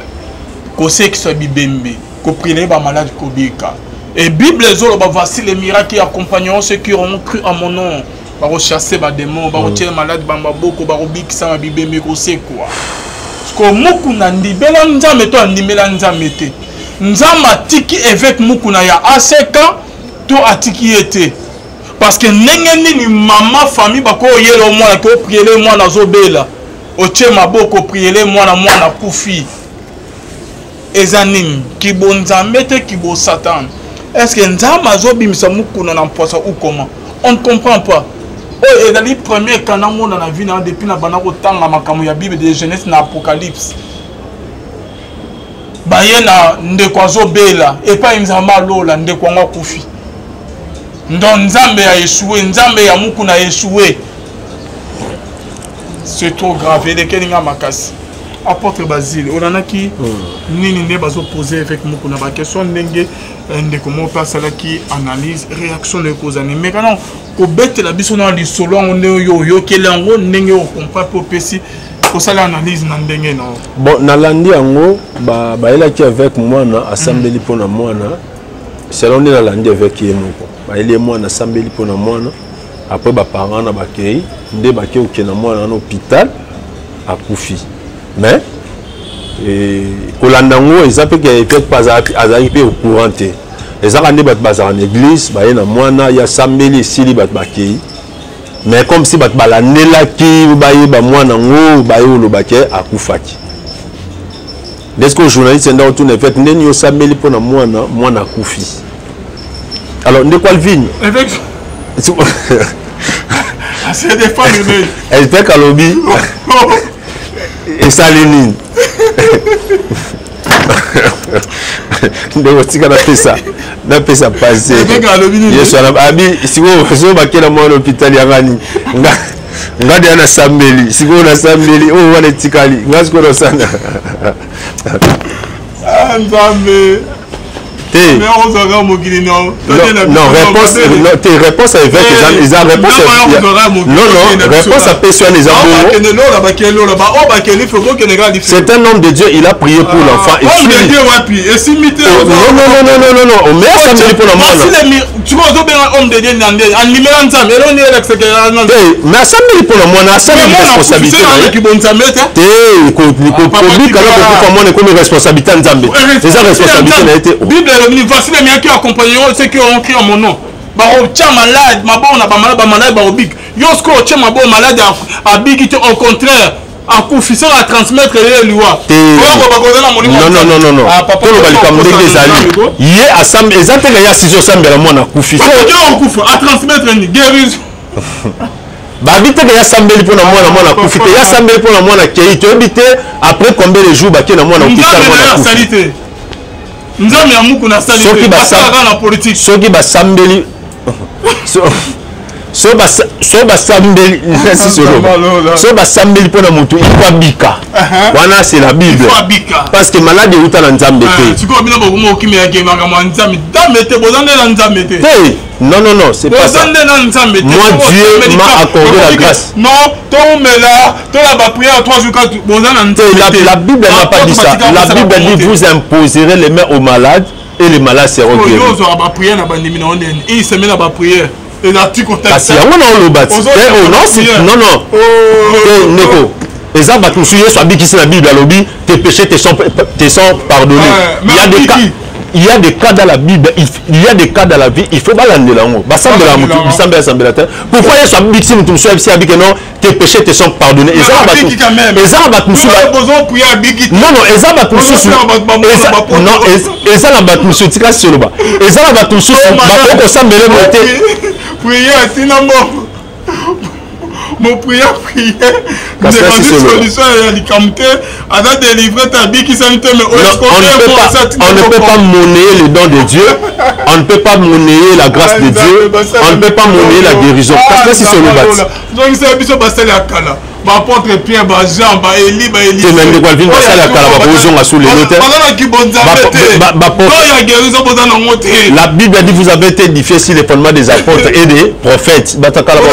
[SPEAKER 2] Ko se qui soit bibembe, ko prier ba malade ko bika. Et Bible zolo ba voici les miracles qui accompagneront ceux qui auront cru en mon nom. Ba chasser ba démons, ba tirer malade ba maboko, ba bikisa ma bibembe ko se quoi. Ko mukuna ndibela nzambe to ndimela nzambe te nzamba tiki évêque mukuna ya aseka to atiki ete parce que ndenge ni mama famille bako yelo mwana ko prier mwana zobela oche maboko prier mwana kufi ezanim kibo nzambe te kibo satan est-ce que nzamba zobimisa mukuna na mposa ou comment on ne comprend pas. Oh, et dans les premiers canaux dans la vie, depuis la banane autant la makamu ya Bible de Genèse na Apocalypse. Bayena ndekwazo bela et pas nzamba lola ndekwanga kufi. Ndo nzambe a échoué, nzambe ya muku na échoué. C'est trop grave. Et de kelinga makasi. Apôtre Basile, on en a qui nini ne bazo poser avec muku na ba question ndenge ndeko mo pasala qui analyse réaction de cause ani mais quand ko bête la biso na li solo on yo kelango ndenge o comprend pour pesi ko sala analyse na ndenge non
[SPEAKER 1] bon na landi yango ba ela ki avec moi na assemblée pona mwana selon na landi avec yemoko ba ele mwana assemblée pona mwana après ba parents na ba kei nde ba ke okena mwana na hôpital akufi mais kolandango ezape ke peut-être pas azali pe au courant te ezaka nde bat bazala en église ba yena mwana ya sambeli sili bat bakei mais comme si bat balandelaki ba yeba mwana ngo ba yolo bake akufaki est-ce que journaliste nda autour ne fait ndeni yo sambeli pona mwana akufi alors nde kwa lvigne
[SPEAKER 2] avec c'est des femmes mais
[SPEAKER 1] elle fait kalobi et salinine ndeko tika na pesa passé yesu abi siko so bakela mo l'hôpital ya ngani ngade na sambeli siko na sambeli o wana tikali ngasiko no sana
[SPEAKER 2] nzambe mais on s'en mokili non
[SPEAKER 1] réponse avec ils ont réponse non réponse à personne les c'est un homme de Dieu il a prié pour l'enfant et
[SPEAKER 2] homme de Dieu
[SPEAKER 1] non on met ça pour le monde
[SPEAKER 2] tu vois homme de Dieu en numéro nzambe
[SPEAKER 1] mais ça me pour le monde ça c'est responsabilité comme responsabilité nzambe c'est ça responsabilité
[SPEAKER 2] Bible voici les miens qui accompagneront ceux qui auront crié en mon nom. Baro tia malade, mabona ba malade ba malade ba obik. Yosko tia mabo malade a big au contraire. akufi so la transmettre les lois
[SPEAKER 1] non papa lo balika ndenge ezali ye assemble ezate ya siso sambela mwana akufi
[SPEAKER 2] so a transmettre ni guérison
[SPEAKER 1] babite ya sambeli pona mwana akufi te ya sambeli pona mwana kei to ebite après combien de jours bakena mwana okisa mwana akufi
[SPEAKER 2] nzambe ya muku na salite basala na politique
[SPEAKER 1] soki basambeli so basambeli so basambeli mpona motu ifo abika wana c'est la Bible parce que malade euta na nzambe te
[SPEAKER 2] sikoyo bino bokoma okimeyake makambo ya nzambe nzambe te bozande na nzambe te
[SPEAKER 1] non c'est pas ça moi Dieu m'a accordé la grâce
[SPEAKER 2] non tomela tola ba prière 3 jours 4 bozana nzambe
[SPEAKER 1] la Bible n'a pas dit ça la Bible dit vous imposerez les mains aux malades et les malades seront guéris
[SPEAKER 2] yo zo ba prière na bandimi na ondeni il se met na ba prière et là tu contactes
[SPEAKER 1] parce qu'il y a un lobat non Neko Eza Batoussou Yesu abikisi na Bible alobi tes péchés te sont pardonnés il y a des cas dans la Bible, il y a des cas dans la vie, il faut balander là haut. Pourquoi Yesu abikisi mutu musu abikisi abike non tes péchés te sont pardonnés. Eza Batoussou non Eza Batoussou non Eza la Batoussou tika soloba Eza la Batoussou bakoko sambele mote
[SPEAKER 2] prière sinon mon prière des solutions et les camtés à la délivrer ta vie qui s'en mais
[SPEAKER 1] on ne peut pas monnayer les dons de Dieu, on ne peut pas monnayer la grâce de Dieu, on ne peut pas monnayer la guérison parce que c'est sur le bâti
[SPEAKER 2] donc c'est biso basali akala ba apôtre Pierre ba Jean ba Élie ba Élie
[SPEAKER 1] c'est même de quoi vient basali akala ba bozonga sous les notes la Bible dit vous avez été édifiés sur les fondements des apôtres et des prophètes batakala ba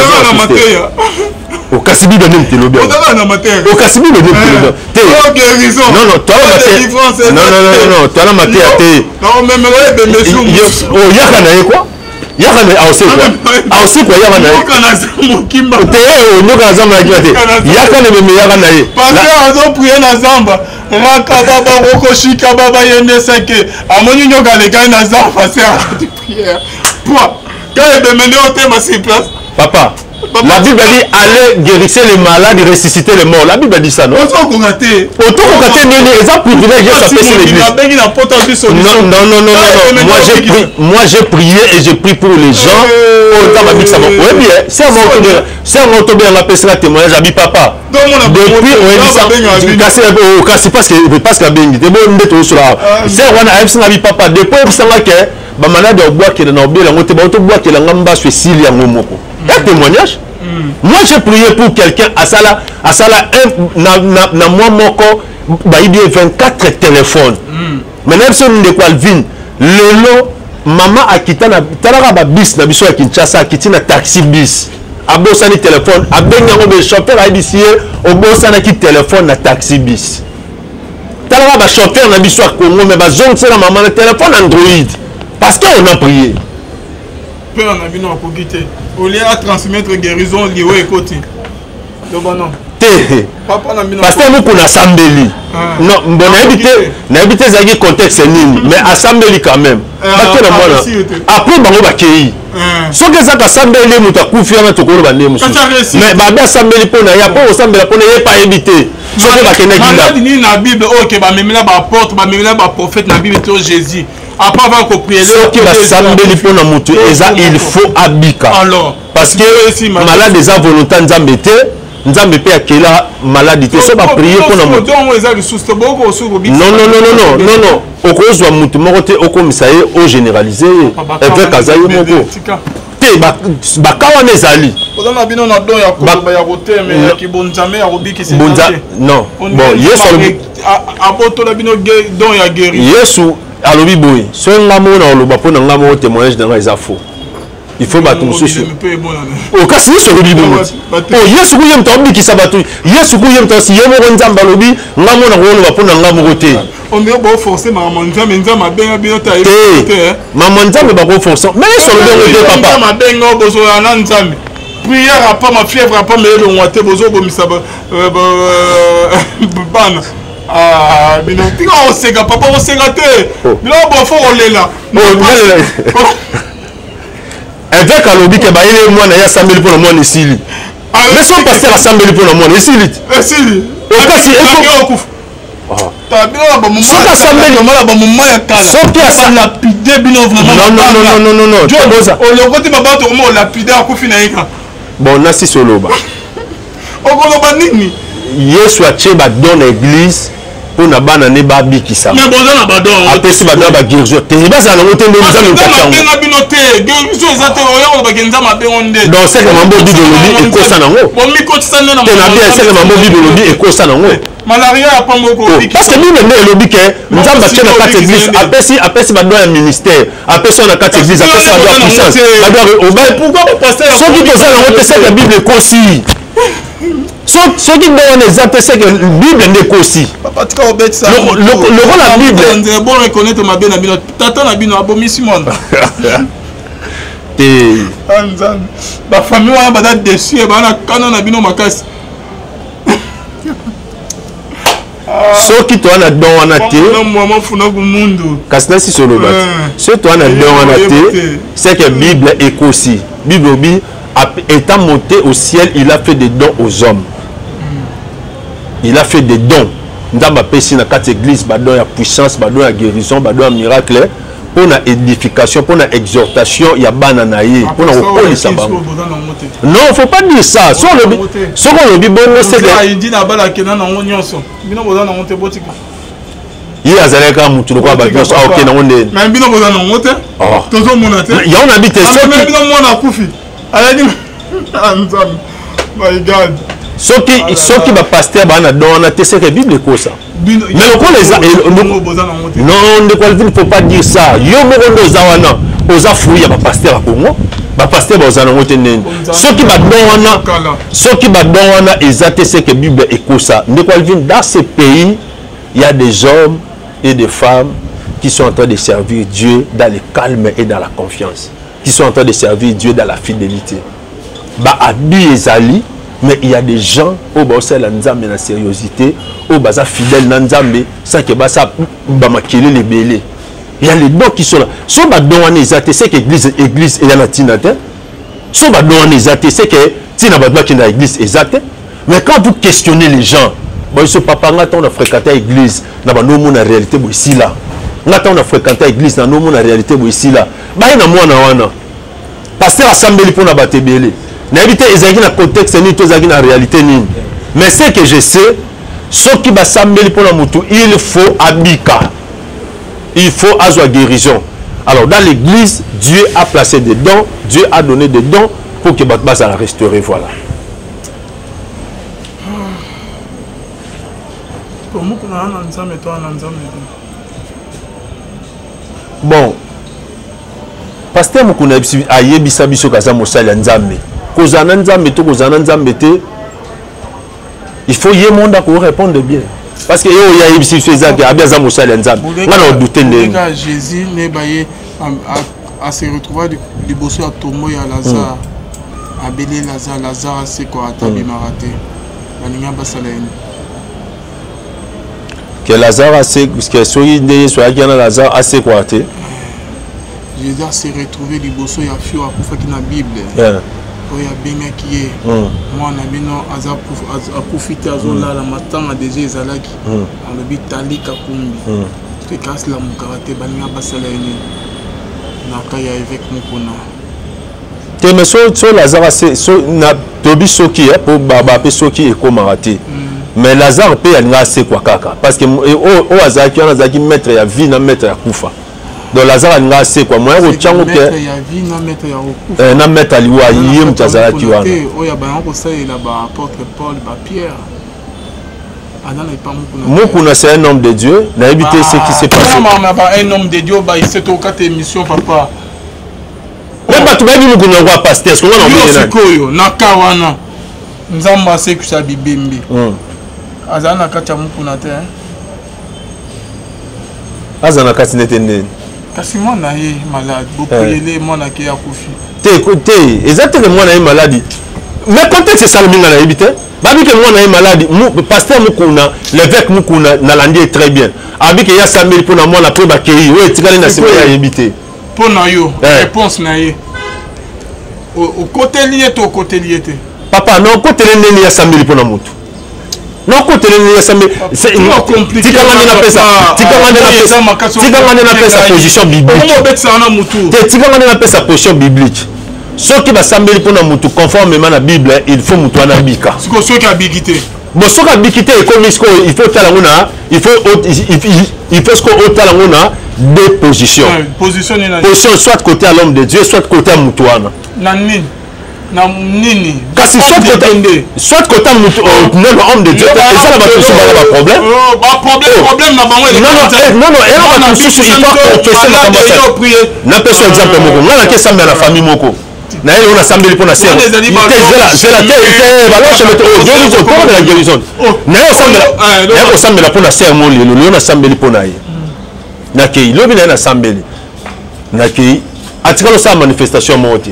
[SPEAKER 1] au Kassibi de même télo bien au Kassibi de même télo bien non toi la matière
[SPEAKER 2] non même
[SPEAKER 1] oh yaka na quoi yaka na aussi quoi yaka na
[SPEAKER 2] mokimba
[SPEAKER 1] te nyoka na zamba na te yaka na me yaka na ye
[SPEAKER 2] parce que azo prier na zamba raka baba roko shika baba yende seke amoni nyoka le gars na zamba c'est prière toi quand il demande au thème sur place
[SPEAKER 1] papa la Bible dit allez guérir les malades et ressusciter les morts. La Bible dit ça, non? Moi j'ai prié et j'ai prié pour les gens. C'est un auto bien la personne témoignage à papa. Depuis parce que c'est papa depuis ba malade obwa ke na obela ngote ba otobwa ke la ngamba so sili ya ngomoko ya témoignage moi j'ai prié pour quelqu'un asala na moi moko ba ibi 24 téléphones maintenant so ndeko Alvin lelo mama akitana talaka ba bis na biso ya Kinshasa akitina taxi bis abosani téléphone abenga ngo be chauffeur aibisi obosana ki téléphone na taxi bis talaka ba chauffeur na biso ya Congo mais ba zone c'est la maman na téléphone Android. Parce qu'on a prié.
[SPEAKER 2] Père, on a vu nos coquilletés. Au lieu de transmettre guérison, lié au côté. Donc, non.
[SPEAKER 1] Parce que nous connaissons Sambeli. Non, bon, n'habitez pas contexte mais à Sambeli quand même. Après, on va accueillir. Ce que ça, Sambeli, nous avons confié à notre groupe. Mais Babia Sambeli, il n'y a pas de Sambeli, il n'y a pas évité. Ce que va
[SPEAKER 2] qu'il y a la Bible, ok, mais là, porte, mais là, prophète, la Bible, Jésus. Après avoir compris
[SPEAKER 1] ce qui va sambeli pour na mutu il faut abika
[SPEAKER 2] alors
[SPEAKER 1] parce que malade des volonté nzambe pe akela maladie so ba prier pour na mutu non okozwa mutu moko te okomisa ye o généraliser avec azayi moko te ba kawana ezali
[SPEAKER 2] ozana bino na don ya ko ya roté mais ya kibonzame ya robiki c'est
[SPEAKER 1] non bon yesu
[SPEAKER 2] aboto la bino don ya guéri
[SPEAKER 1] yesu alobi boy so ngamo na oloba pona ngamo témoignage dans les infos il faut battre mususu o kasi yesu alobi boy o yesu ku yem to bikisa batu yesu ku yem to si yemo nzamba alobi ngamo na oloba pona ngamo te
[SPEAKER 2] on est bon forcer maman nzamba benga bino ta
[SPEAKER 1] te maman nzamba ba ko forcer mais yesu alobi te papa
[SPEAKER 2] maman benga bozo na nzambe prière à pas ma fièvre à pas me le ngwate bozo bo misaba bana ah bino tika osega papa osega te bino bo fo olela
[SPEAKER 1] avec alobi ke ba ile mwana ya sambeli pour le monde isili mais son pasteur a sambeli pour le monde isili okasi
[SPEAKER 2] okufa tabino ba moment
[SPEAKER 1] soka sambeli
[SPEAKER 2] mala ba moment ya kala
[SPEAKER 1] soka sa
[SPEAKER 2] lapide bino vraiment
[SPEAKER 1] non
[SPEAKER 2] boza olokoti babato mo lapide akufi na yeka
[SPEAKER 1] bon nasi soloba
[SPEAKER 2] okoloba nini
[SPEAKER 1] Yesu atie ba don na église pour na bana ne ba bikisa
[SPEAKER 2] mais boza na badon
[SPEAKER 1] apesi ba don ba guérison te baza na ngote ndeza le
[SPEAKER 2] kachango benga bino te guérison ezate oyo ba genza mabengo nde
[SPEAKER 1] donc c'est que mambo bibolobi ekosa nango
[SPEAKER 2] bon mi kotisa nde na
[SPEAKER 1] te na bien c'est que mambo bibolobi ekosa nango
[SPEAKER 2] malaria ya pambo ko
[SPEAKER 1] parce que bible nde elobi ke nzambe atie na kati église apesi ba don ya ministère apesi na kati église apesi ba don ya puissance ba don obay pourquoi pasteur soki toza nango te c'est que bible ekosi soki ndenge eza te c'est que bible nde ekosi loko la bible
[SPEAKER 2] bon reconnaître mabe na bino tata na bino abomisi mwana
[SPEAKER 1] te
[SPEAKER 2] nzambe bafamille wana baza déçu bana kana na bino makasi
[SPEAKER 1] soki toza na don wana te kasi nasi soloba soki toza na don wana te c'est que bible ekosi bible obi étant monté au ciel il a fait des dons aux hommes il a fait des dons nzambe apesi na kati église badon ya puissance badon ya guérison badon ya miracle pour na édification pour na exhortation ya bana na ye pour na kokolisa bango non faut pas dire ça so olobi bongo c'est ye azalaki kaka mutu lokola bato nyonso aoke nango ndeni yango nabi te soki bapaster baa na don wana te seke bible ekosa mais lokola eza non ndeko alvin faut pas dire ça yo moko nde oza wana oza fruit ya bapaster ya Congo bapaster baoza nango te ndeni soki badon wana eza te seke bible ekosa ndeko alvin dans ce pays il y a des hommes et des femmes qui sont en train de servir Dieu dans le calme et dans la confiance qui sont en train de servir Dieu dans la fidélité abi ezali mais il y a des gens au basala nzambe na sérieuxité au baza fidèle na nzambe sans que basa ba makele les belé il y a les dons qui sont là so ba don wana ezate c'est que église et la tinate so ba don wana ezate c'est que tina ba ba kinda église ezate mais quand vous questionnez les gens bon ce papa ngata on a fréquenté église na ba no mo na réalité bo ici là ngata on a fréquenté église na no mo na réalité bo ici là ba na mwana wana pasteur assemblée pour na batebele n'habite ezaki na contexte ni to ezaki na réalité nini mais ce que je sais ce qui va s'embellir pour la mutu il faut abika il faut azwa guérison alors dans l'église Dieu a placé des dons Dieu a donné des dons pour que batba ça la restaurer voilà bon pasteur mukuna ayebisa biso kaza mosali ya nzambe kozana nzambe to kozana nzambe te il faut ye monde ko répondre bien parce que yo ya yebisi feza que abia za mosali ya nzambe ngana odouter ndenge
[SPEAKER 2] Jésus ne baye a se retrouver liboso ya tombo ya Lazare abeli Lazare c'est quoi atabi maraté baninga basala ene
[SPEAKER 1] que Lazare a c'est que soyi ndeye soya kana Lazare a c'est quoi te
[SPEAKER 2] Jésus s'est retrouvé liboso ya fio akufaki na Bible oya bengaki ye mwana bino akufi te azolala matanga deja ezalaki alobi talika kumbi te kasi lamukaka te baninga basala ene na kai ya évêque mokuna
[SPEAKER 1] te mais so Lazare na tobi soki po baba pe soki ekomaka te mais Lazare pe alinga asekwa kaka parce que o azalaki wana azalaki maître ya vie na maître ya kufa donc Lazare alinga asekwa moyen kotyango ke na maître aliwa ye mutu azalaki wana
[SPEAKER 2] oyo bango kosalela baapôtre Paul bapierre
[SPEAKER 1] mokuna c'est un homme de Dieu nayebi te ce qui s'est passé
[SPEAKER 2] un homme de Dieu c'est au quatre émission papa
[SPEAKER 1] même bato bayebi mokuna kwa pasteur
[SPEAKER 2] sikoyo na ka wana nzambe asekisa bibembe azala na kati ya mokuna te
[SPEAKER 1] aza na kati nete ndeni
[SPEAKER 2] kasi mwana ye malade bopuyele mwana ke akufi
[SPEAKER 1] te eza teke mwana ye maladi mais contexte esalominga nayebi te babi ke mwana ye maladi pasteur mokuna l'évêque mokuna nalandi ye très bien abi ke ya sambeli mpona mwana mpe bakei oyo etikali na nsima ye ayebi te
[SPEAKER 2] mpo na yo réponse na ye okoteli ye to okoteli ye te
[SPEAKER 1] papa na okoteli ndeni ya sambeli mpona motu Non, côté les assemblées, c'est compliqué. Tu sa position biblique. Tu sa position biblique. Ceux qui va s'embellir pour nous conformément à la Bible, il faut nous tourner bika.
[SPEAKER 2] C'est ceux qui habité.
[SPEAKER 1] Bon, ceux qui habité comme il faut il faut ce qu'on a deux positions.
[SPEAKER 2] Position
[SPEAKER 1] soit côté à l'homme de Dieu, soit côté à Moutouana. Soit côté à l'homme de Dieu, et ça va pas problème.
[SPEAKER 2] Problème,
[SPEAKER 1] non, la famille moko. On a assemblé pour la serre. La guérison. On a pour la serre, on a assemblé pour la nakei lobi na assemblée nakei atikalo sa manifestation moti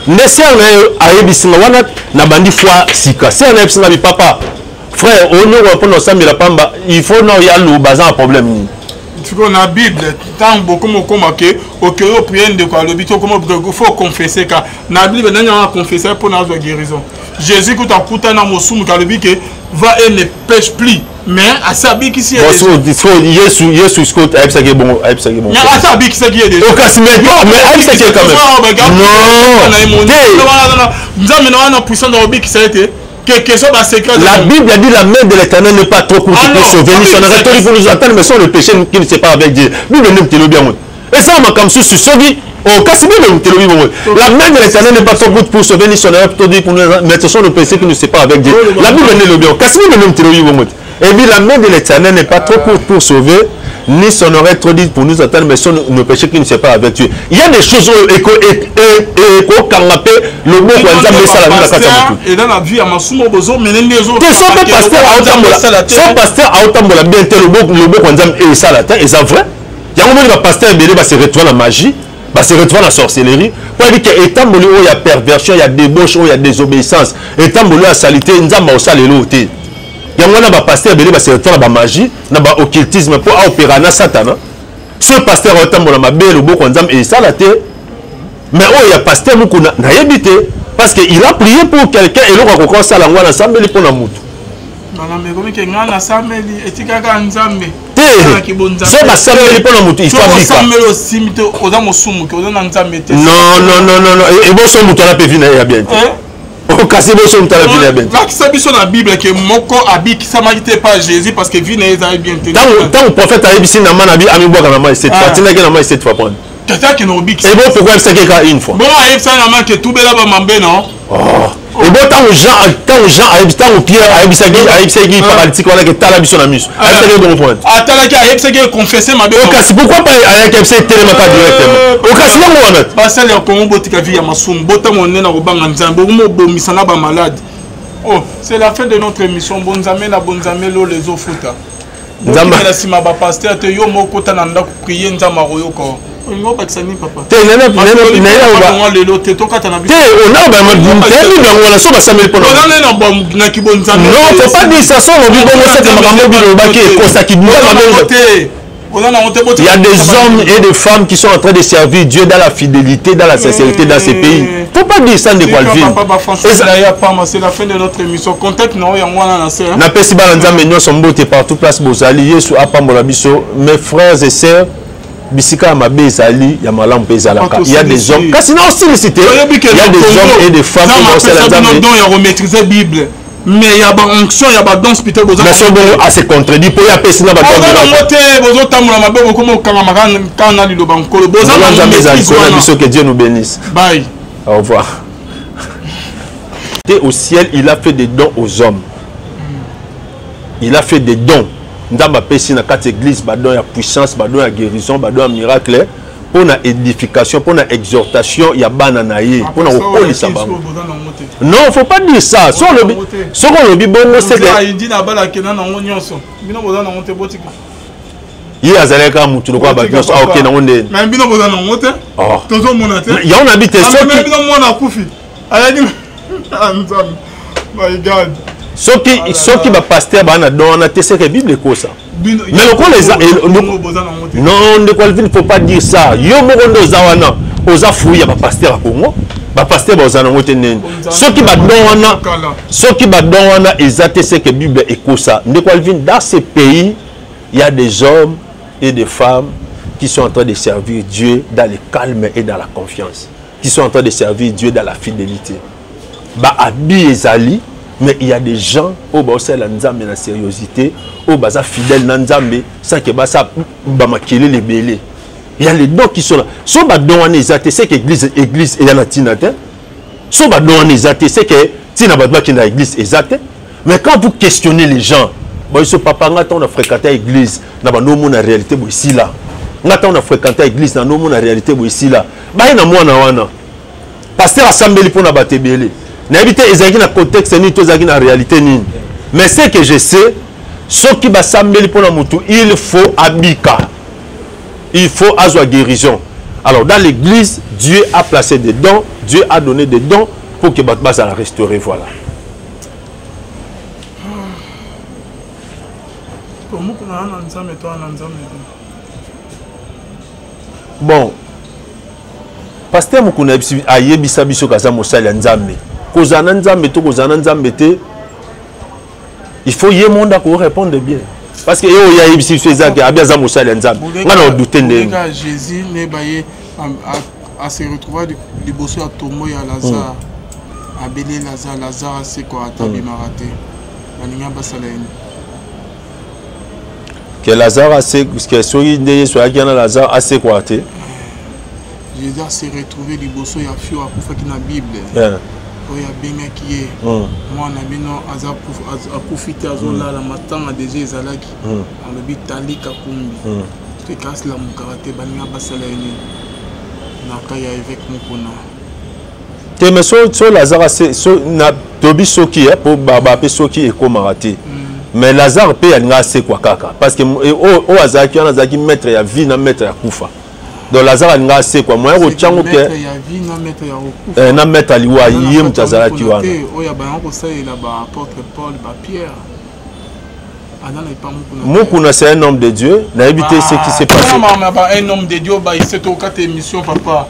[SPEAKER 1] ndeser na ayebisinga wana na bandi fois sika ser na ebisinga bi papa frère ono wa pour ensemble la pamba il faut no ya lo bazan problème ni
[SPEAKER 2] tuko na Bible tant beaucoup moko marqué au cœur prier de quoi l'obito comme faut confesser car na Bible na nya confesser pour na guérison Jésus kuta kuta na mosumu kalobi que va et ne pêche plus mais à sabi qui c'est
[SPEAKER 1] Yesu Scott a bon
[SPEAKER 2] mais à sabi qui c'est qui est déjà
[SPEAKER 1] au cas mais c'est quand même
[SPEAKER 2] non puissant dans obi qui ça été quelque chose secret.
[SPEAKER 1] La Bible a dit la main de l'Éternel n'est pas trop courte pour sauver ni son retour pour nous attendre mais sans le péché qui ne sait pas avec Dieu. Bible ne te le bien et ça m'a comme sous sauver au cas si Bible te le bien la main de l'Éternel n'est pas trop courte pour sauver ni son retour pour nous mettre sans le péché qui ne sait pas avec Dieu. La Bible ne le bien cas si Bible ne te le bien et puis la main de l'Éternel n'est pas trop courte pour sauver, ni son oreille trop dite pour nous attendre, mais son nos péchés qui ne sait pas avec Dieu. Il y a des choses et canapé le mot qu'on a mis ça la vie
[SPEAKER 2] et dans la vie à Masumo Bozo, mais les autres.
[SPEAKER 1] Son pasteur a autant de la bien le mot qu'on a mis ça la terre, et c'est vrai. Il y a un moment où le pasteur va se retrouver dans la magie, va se retrouver dans la sorcellerie. Pour dire qu'il y a perversion, il y a débauche, il y a désobéissance, étant donné la saleté, il y a il y a un pasteur qui se retrouve dans la magie, dans l'occultisme pour opérer dans Satan. Ce pasteur a été dans la belle ou et ça la terre. Mais il y a un pasteur qui n'a habité parce qu'il a prié pour quelqu'un et il a rencontré ça dans l'ensemble pour la moutou. Non. Et bon, son mouton a pu venir bien. Au cas où on t'a vu bien.
[SPEAKER 2] Là, ça dit sur la Bible que Moko habite qui s'amagite pas Jésus parce que vient et bien.
[SPEAKER 1] Tant le prophète a dit na manabi ami boka na mai cette fois. Tu n'as que na mai cette fois prendre.
[SPEAKER 2] Quelqu'un qui n'a oublié.
[SPEAKER 1] Et bon pourquoi ça que une fois.
[SPEAKER 2] Bon, il ça na que tout bela ba mambe non.
[SPEAKER 1] Et bon tant Jean tant Pierre a dit paralytique voilà que tala biso na mus. A dit bon point.
[SPEAKER 2] Ah tala qui a dit confesser ma be.
[SPEAKER 1] Au cas pourquoi pas avec FC tellement pas directement. Au cas non moi net.
[SPEAKER 2] Ba ça les Congo botika vie ya masum bota mon na ko banga nzambe mo bomisana ba malade. Oh, c'est la fin de notre émission. Bonzamé na bonzamé lo les ofuta. Nzamba la sima ba pasteur te yo moko tananda ko prier nzamba royoko. On va ça ni papa.
[SPEAKER 1] Te nena on a ba on a so ba samel pour.
[SPEAKER 2] Non,
[SPEAKER 1] faut pas dire ça sans obi bongo ça makambo bi lo baki ko ça qui il y a des hommes et des femmes qui sont en train de servir Dieu dans la fidélité, dans la sincérité dans ces pays. Il ne faut pas dire ça de quoi le vivre.
[SPEAKER 2] C'est la fin de notre émission. Contact nous,
[SPEAKER 1] na pesi balanza menyo sombote partout place bozali Yesu apambola biso. Mes frères et sœurs, bisika mabe ezali ya malam pezalaka. Il y a des hommes, kasi na aussi les citer. Il y a des hommes et des femmes qui vont se la
[SPEAKER 2] maîtriser Bible. Mais il y a une onction, il y a une danse, peut-être.
[SPEAKER 1] Mais c'est bon, assez contredit. Pour y avoir personne qui va que Dieu nous bénisse.
[SPEAKER 2] Bye.
[SPEAKER 1] Au revoir. Au ciel, il a fait des dons aux hommes. Il a fait des dons. Dans ma personne, dans quatre églises, il y a puissance, il y a guérison, il y a miracle. Pour la édification, pour la exhortation, il y a bananaï. Pour la police. Non, il ne faut pas dire ça. Ce qu'on le dit, c'est que. Il y a des gens qui ont dit que il y a un habité. Ceux qui va pasteur on a testé que Bible est ça. Mais le coup les non, il ne faut pas dire ça. Yo mo ndo zawana, oza fouiller ba pasteur à Congo. pasteur bazana ngote nene soki ba don wana ezate ce que Bible ekosa ndeko Alvin dans ces pays il y a des hommes et des femmes qui sont en train de servir Dieu dans le calme et dans la confiance, qui sont en train de servir Dieu dans la fidélité. Ba abi ezali, mais il y a des gens au basa la nzambe na sérieuxité, au basa fidèle na nzambe, sans que basa ba makele les belé. Il y a les dons qui sont là. So ba don wana ezate, c'est que église et y en a tinate. So ba don wana ezate, c'est que tina ba ki na église ezate. Mais quand vous questionnez les gens, bon ce papa ngata on a fréquenté l'église, na ba no mona réalité bo ici là. Ngata on a fréquenté l'église, na no mona réalité bo ici là. Ba ina mwana wana. Pasteur assemblée pour na batebele. Na habité ezaki na contexte ni to ezaki na réalité ni. Mais ce que je sais, ce qui va s'assemblée pour na mutu, il faut abika. Il faut avoir guérison. Alors dans l'église, Dieu a placé des dons, Dieu a donné des dons pour que Batba ça la restaurer, voilà. Bon, pasteur Mukuna ayebisa biso kaza mosala nzambe. Kozana nzambe to kozana nzambe te. Il faut y monde pour répondre bien. Parce que yo ya ibisi feza ke abiaza mosala nzambe. Ngana odute ndenge.
[SPEAKER 2] Jésus ne baye à se retrouver liboso ya tombo ya Lazare. Abelé Lazare c'est quoi atabi maraté. Baninga basala eni.
[SPEAKER 1] Que Lazare a c'est que soyi ndeye soya ki na Lazare a c'est quoi te.
[SPEAKER 2] Jésus a se retrouver liboso ya fio akufa ki na Bible. Oya benga kiye mwana bino aza profiter azola la matanga déjà ezalaki alobi talika kumbi te casse la mukarate baninga basala ene na kaya avec mukuna te mais so Lazare so na tobi soki pour baba pe soki ekomaraté mais Lazare pe alinga se kwa kaka parce que o azaki ana azaki maître ya vie na maître ya kufa. Donc Lazare nga c'est quoi moi au tchango que na mettre liwa yim tazala kiwana oya ba ngo ça il a ba apôtre Paul ba Pierre adana pas mukuna c'est un homme de Dieu na éviter ce qui s'est passé un homme de Dieu ba c'est au 4 émission papa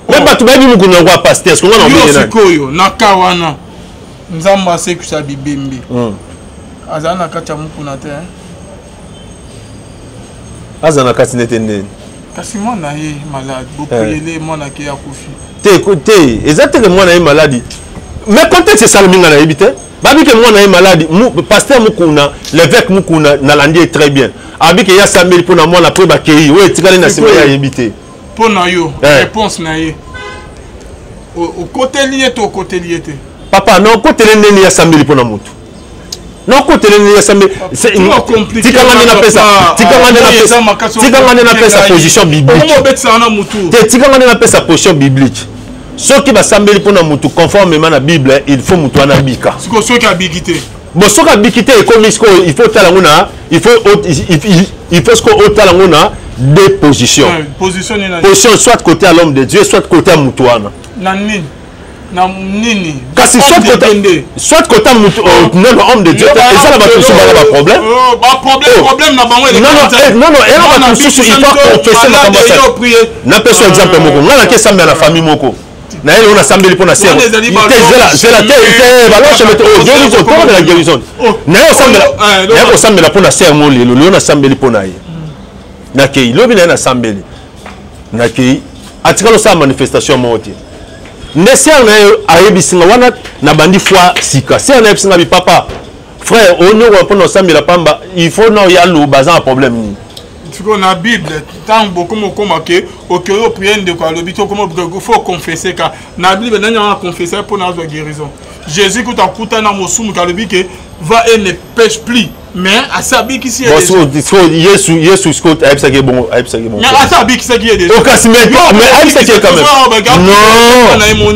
[SPEAKER 2] mais ba tu ba bi mukuna kwa pasteur ce qu'on a envoyé na koyo na kawana nzamba c'est que ça bibembe azana kacha mukuna te azana katinete nene. Kasi moi na ye malade, beaucoup yele moi na ki akufi. Te exactement moi na ye maladie. Mais contexte c'est ça le minga na habité. Babi que moi na ye maladie, pasteur Mukuna, l'évêque Mukuna na landi très bien. Abi que ya Samuel pour na moi na preba kei, ouais tikale na sema ya habité. Pour na yo, réponse na ye. Au côté lié to côté lié te. Papa non côté lié ya Samuel pour na mutu. Non, côté les assemblées, c'est compliqué. Sa position biblique. Sa position biblique. Ceux qui va s'assembler pour nous conformément à la Bible, il faut nous tourner bika. Ceux qui a bigité. Bon, ceux qui a bigité, il faut talangona, il faut ce qu'on talangona deux positions. Position soit côté à l'homme de Dieu, soit côté à Moutouana. Kasi soit côté non homme de Dieu et ça là va problème non elle va tout il faut confesser la conversation na personne exemple moko ngana ke sambe na famille moko na elle on a sambe pour na sœur c'est la balance mettre au guérison pour la guérison na on sambe la pour na sœur mo lelo on a sambe pour na ye na ke lobi na sambe na ke atikalo sa manifestation moti Nesser na ayebisinga wana na bandi fois sika. C'est un ebisinga bi papa. Frère, on ne comprend pas ça mais la pamba, il faut non y a le bazan un problème ni. Tu connais la Bible, tant beaucoup comme que au cœur prière de quoi le but comme faut confesser car na Bible n'a pas confessé pour notre guérison. Jésus quand a coûté na mosumu car le but que va et ne pêche plus. Mais à sabi qui c'est Yesu Scott a ça qui est bon, a ça qui est bon. Mais à sabi qui c'est qui est déjà. OK, mais a ça qui est quand même. Non.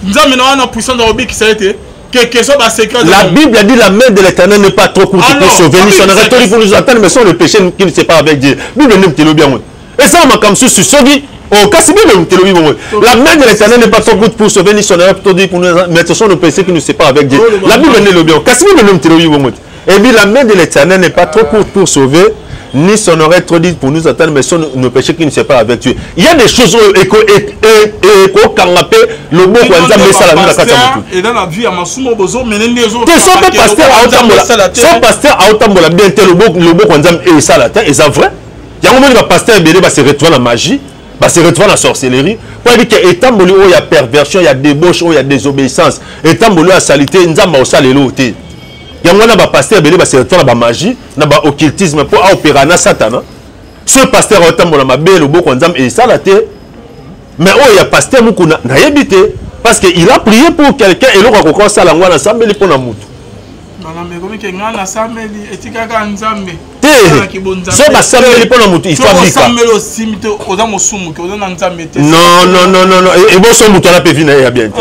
[SPEAKER 2] Nous avons une puissance dans le qui ça a été quelque chose de secret. La Bible a dit la main de l'Éternel n'est pas trop courte pour sauver. Nous sommes rhétoriques pour nous attendre mais sans le péché qui ne sait pas avec Dieu. Bible ne te le bien. Et ça on comme sous sauver. Oh, kasi Bible te le bien. La main de l'Éternel n'est pas trop courte pour sauver. Nous sommes rhétoriques pour nous mettre sans le péché qui ne sait pas avec Dieu. La Bible ne le bien. Kasi Bible ne te le bien. Et bien la main de l'Éternel n'est pas trop courte pour sauver,
[SPEAKER 1] ni son oreille trop dit pour nous attendre, mais son nos péchés qui ne sont pas avec Dieu. Il y a des choses éco canapé le bon quoi ça mais ça la
[SPEAKER 2] et dans la vie à Masumo bozo mener les autres.
[SPEAKER 1] Son pasteur a autant bien tel le bon quoi et ça la terre et ça vrai. Il y a un moment le pasteur belé va se retrouver la magie, va se retrouver la sorcellerie. Pour dire que étant bolé il y a perversion, il y a débauche, il y a désobéissance. Étant bolé à salité, nzamba au salelo té. Il y a un moment pasteur belé va se retrouver la magie, na ba occultisme pour opérer na Satan. Ce pasteur a autant bolé ma belle le bon quoi et ça la terre. Mais oh il y a pasteur mukuna na yebité parce que il a prié pour quelqu'un et l'autre a commencé à l'envoyer ensemble pour na mutu. So basambeli pona mutu il faut bika. Non. Et bon son mutu la pe vina ya bien.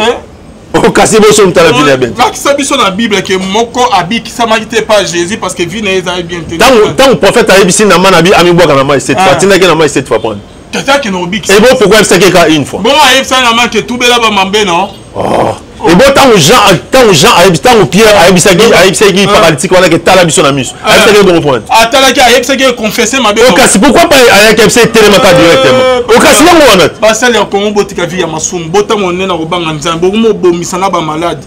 [SPEAKER 1] O kasi bon son mutu la vina bien.
[SPEAKER 2] La kisabi sur la Bible que moko abi qui ça magité pas Jésus parce que vina ya bien.
[SPEAKER 1] Tant le prophète a bisi na manabi ami boka na mai cette fois. Tina ke na mai cette fois prendre.
[SPEAKER 2] Quelqu'un qui n'a oublié.
[SPEAKER 1] Et bon pourquoi il s'est qu'à une fois.
[SPEAKER 2] Bon il ça na man que tout bela ba mambe non.
[SPEAKER 1] Et bon tant aux Pierre a paralytique voilà que t'as la mission à mus. Bon point.
[SPEAKER 2] Atalaki a confessé ma belle.
[SPEAKER 1] Okasi pourquoi pas avec MC télémaka directement. Okasi là on a.
[SPEAKER 2] Parce que Congo botika vie ya masum bota monné na robanga nzambe mo bomisana ba malade.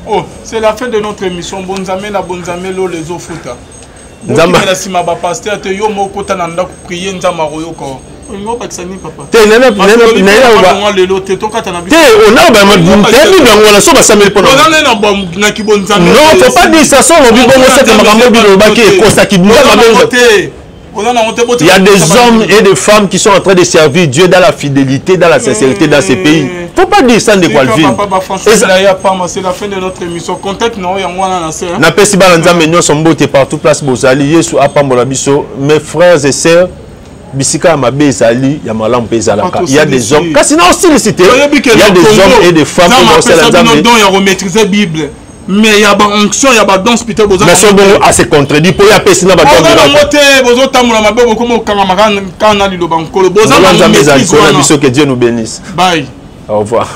[SPEAKER 2] Oh, c'est la fin de notre émission bonzamé lo les ofuta. Nzamba na sima ba pasteur te yo moko ta nanda prier nzamba royoko. On a
[SPEAKER 1] faut pas dire ça, il y a des hommes et des femmes qui sont en train de servir Dieu dans la fidélité, dans la sincérité dans ces pays. Faut pas dire ça de quoi le vivre.
[SPEAKER 2] C'est la fin de notre émission. Contact non ya mwana na sœur.
[SPEAKER 1] Na pesi balanza menyo sombote partout place bozali Yesu apambola biso. Mes frères et sœurs bisika mabe ezali ya malamu pe ezalaka. Il y a des hommes kasi na aussi cité. Il y a des hommes et des femmes qui vont se lancer
[SPEAKER 2] dans ya remaîtriser Bible. Mais il y a une onction, il y a une danse plutôt.
[SPEAKER 1] Mais c'est bon, assez contredit. Pour y appeler sinon, il y a que Dieu nous bénisse.
[SPEAKER 2] Bye.
[SPEAKER 1] Au revoir.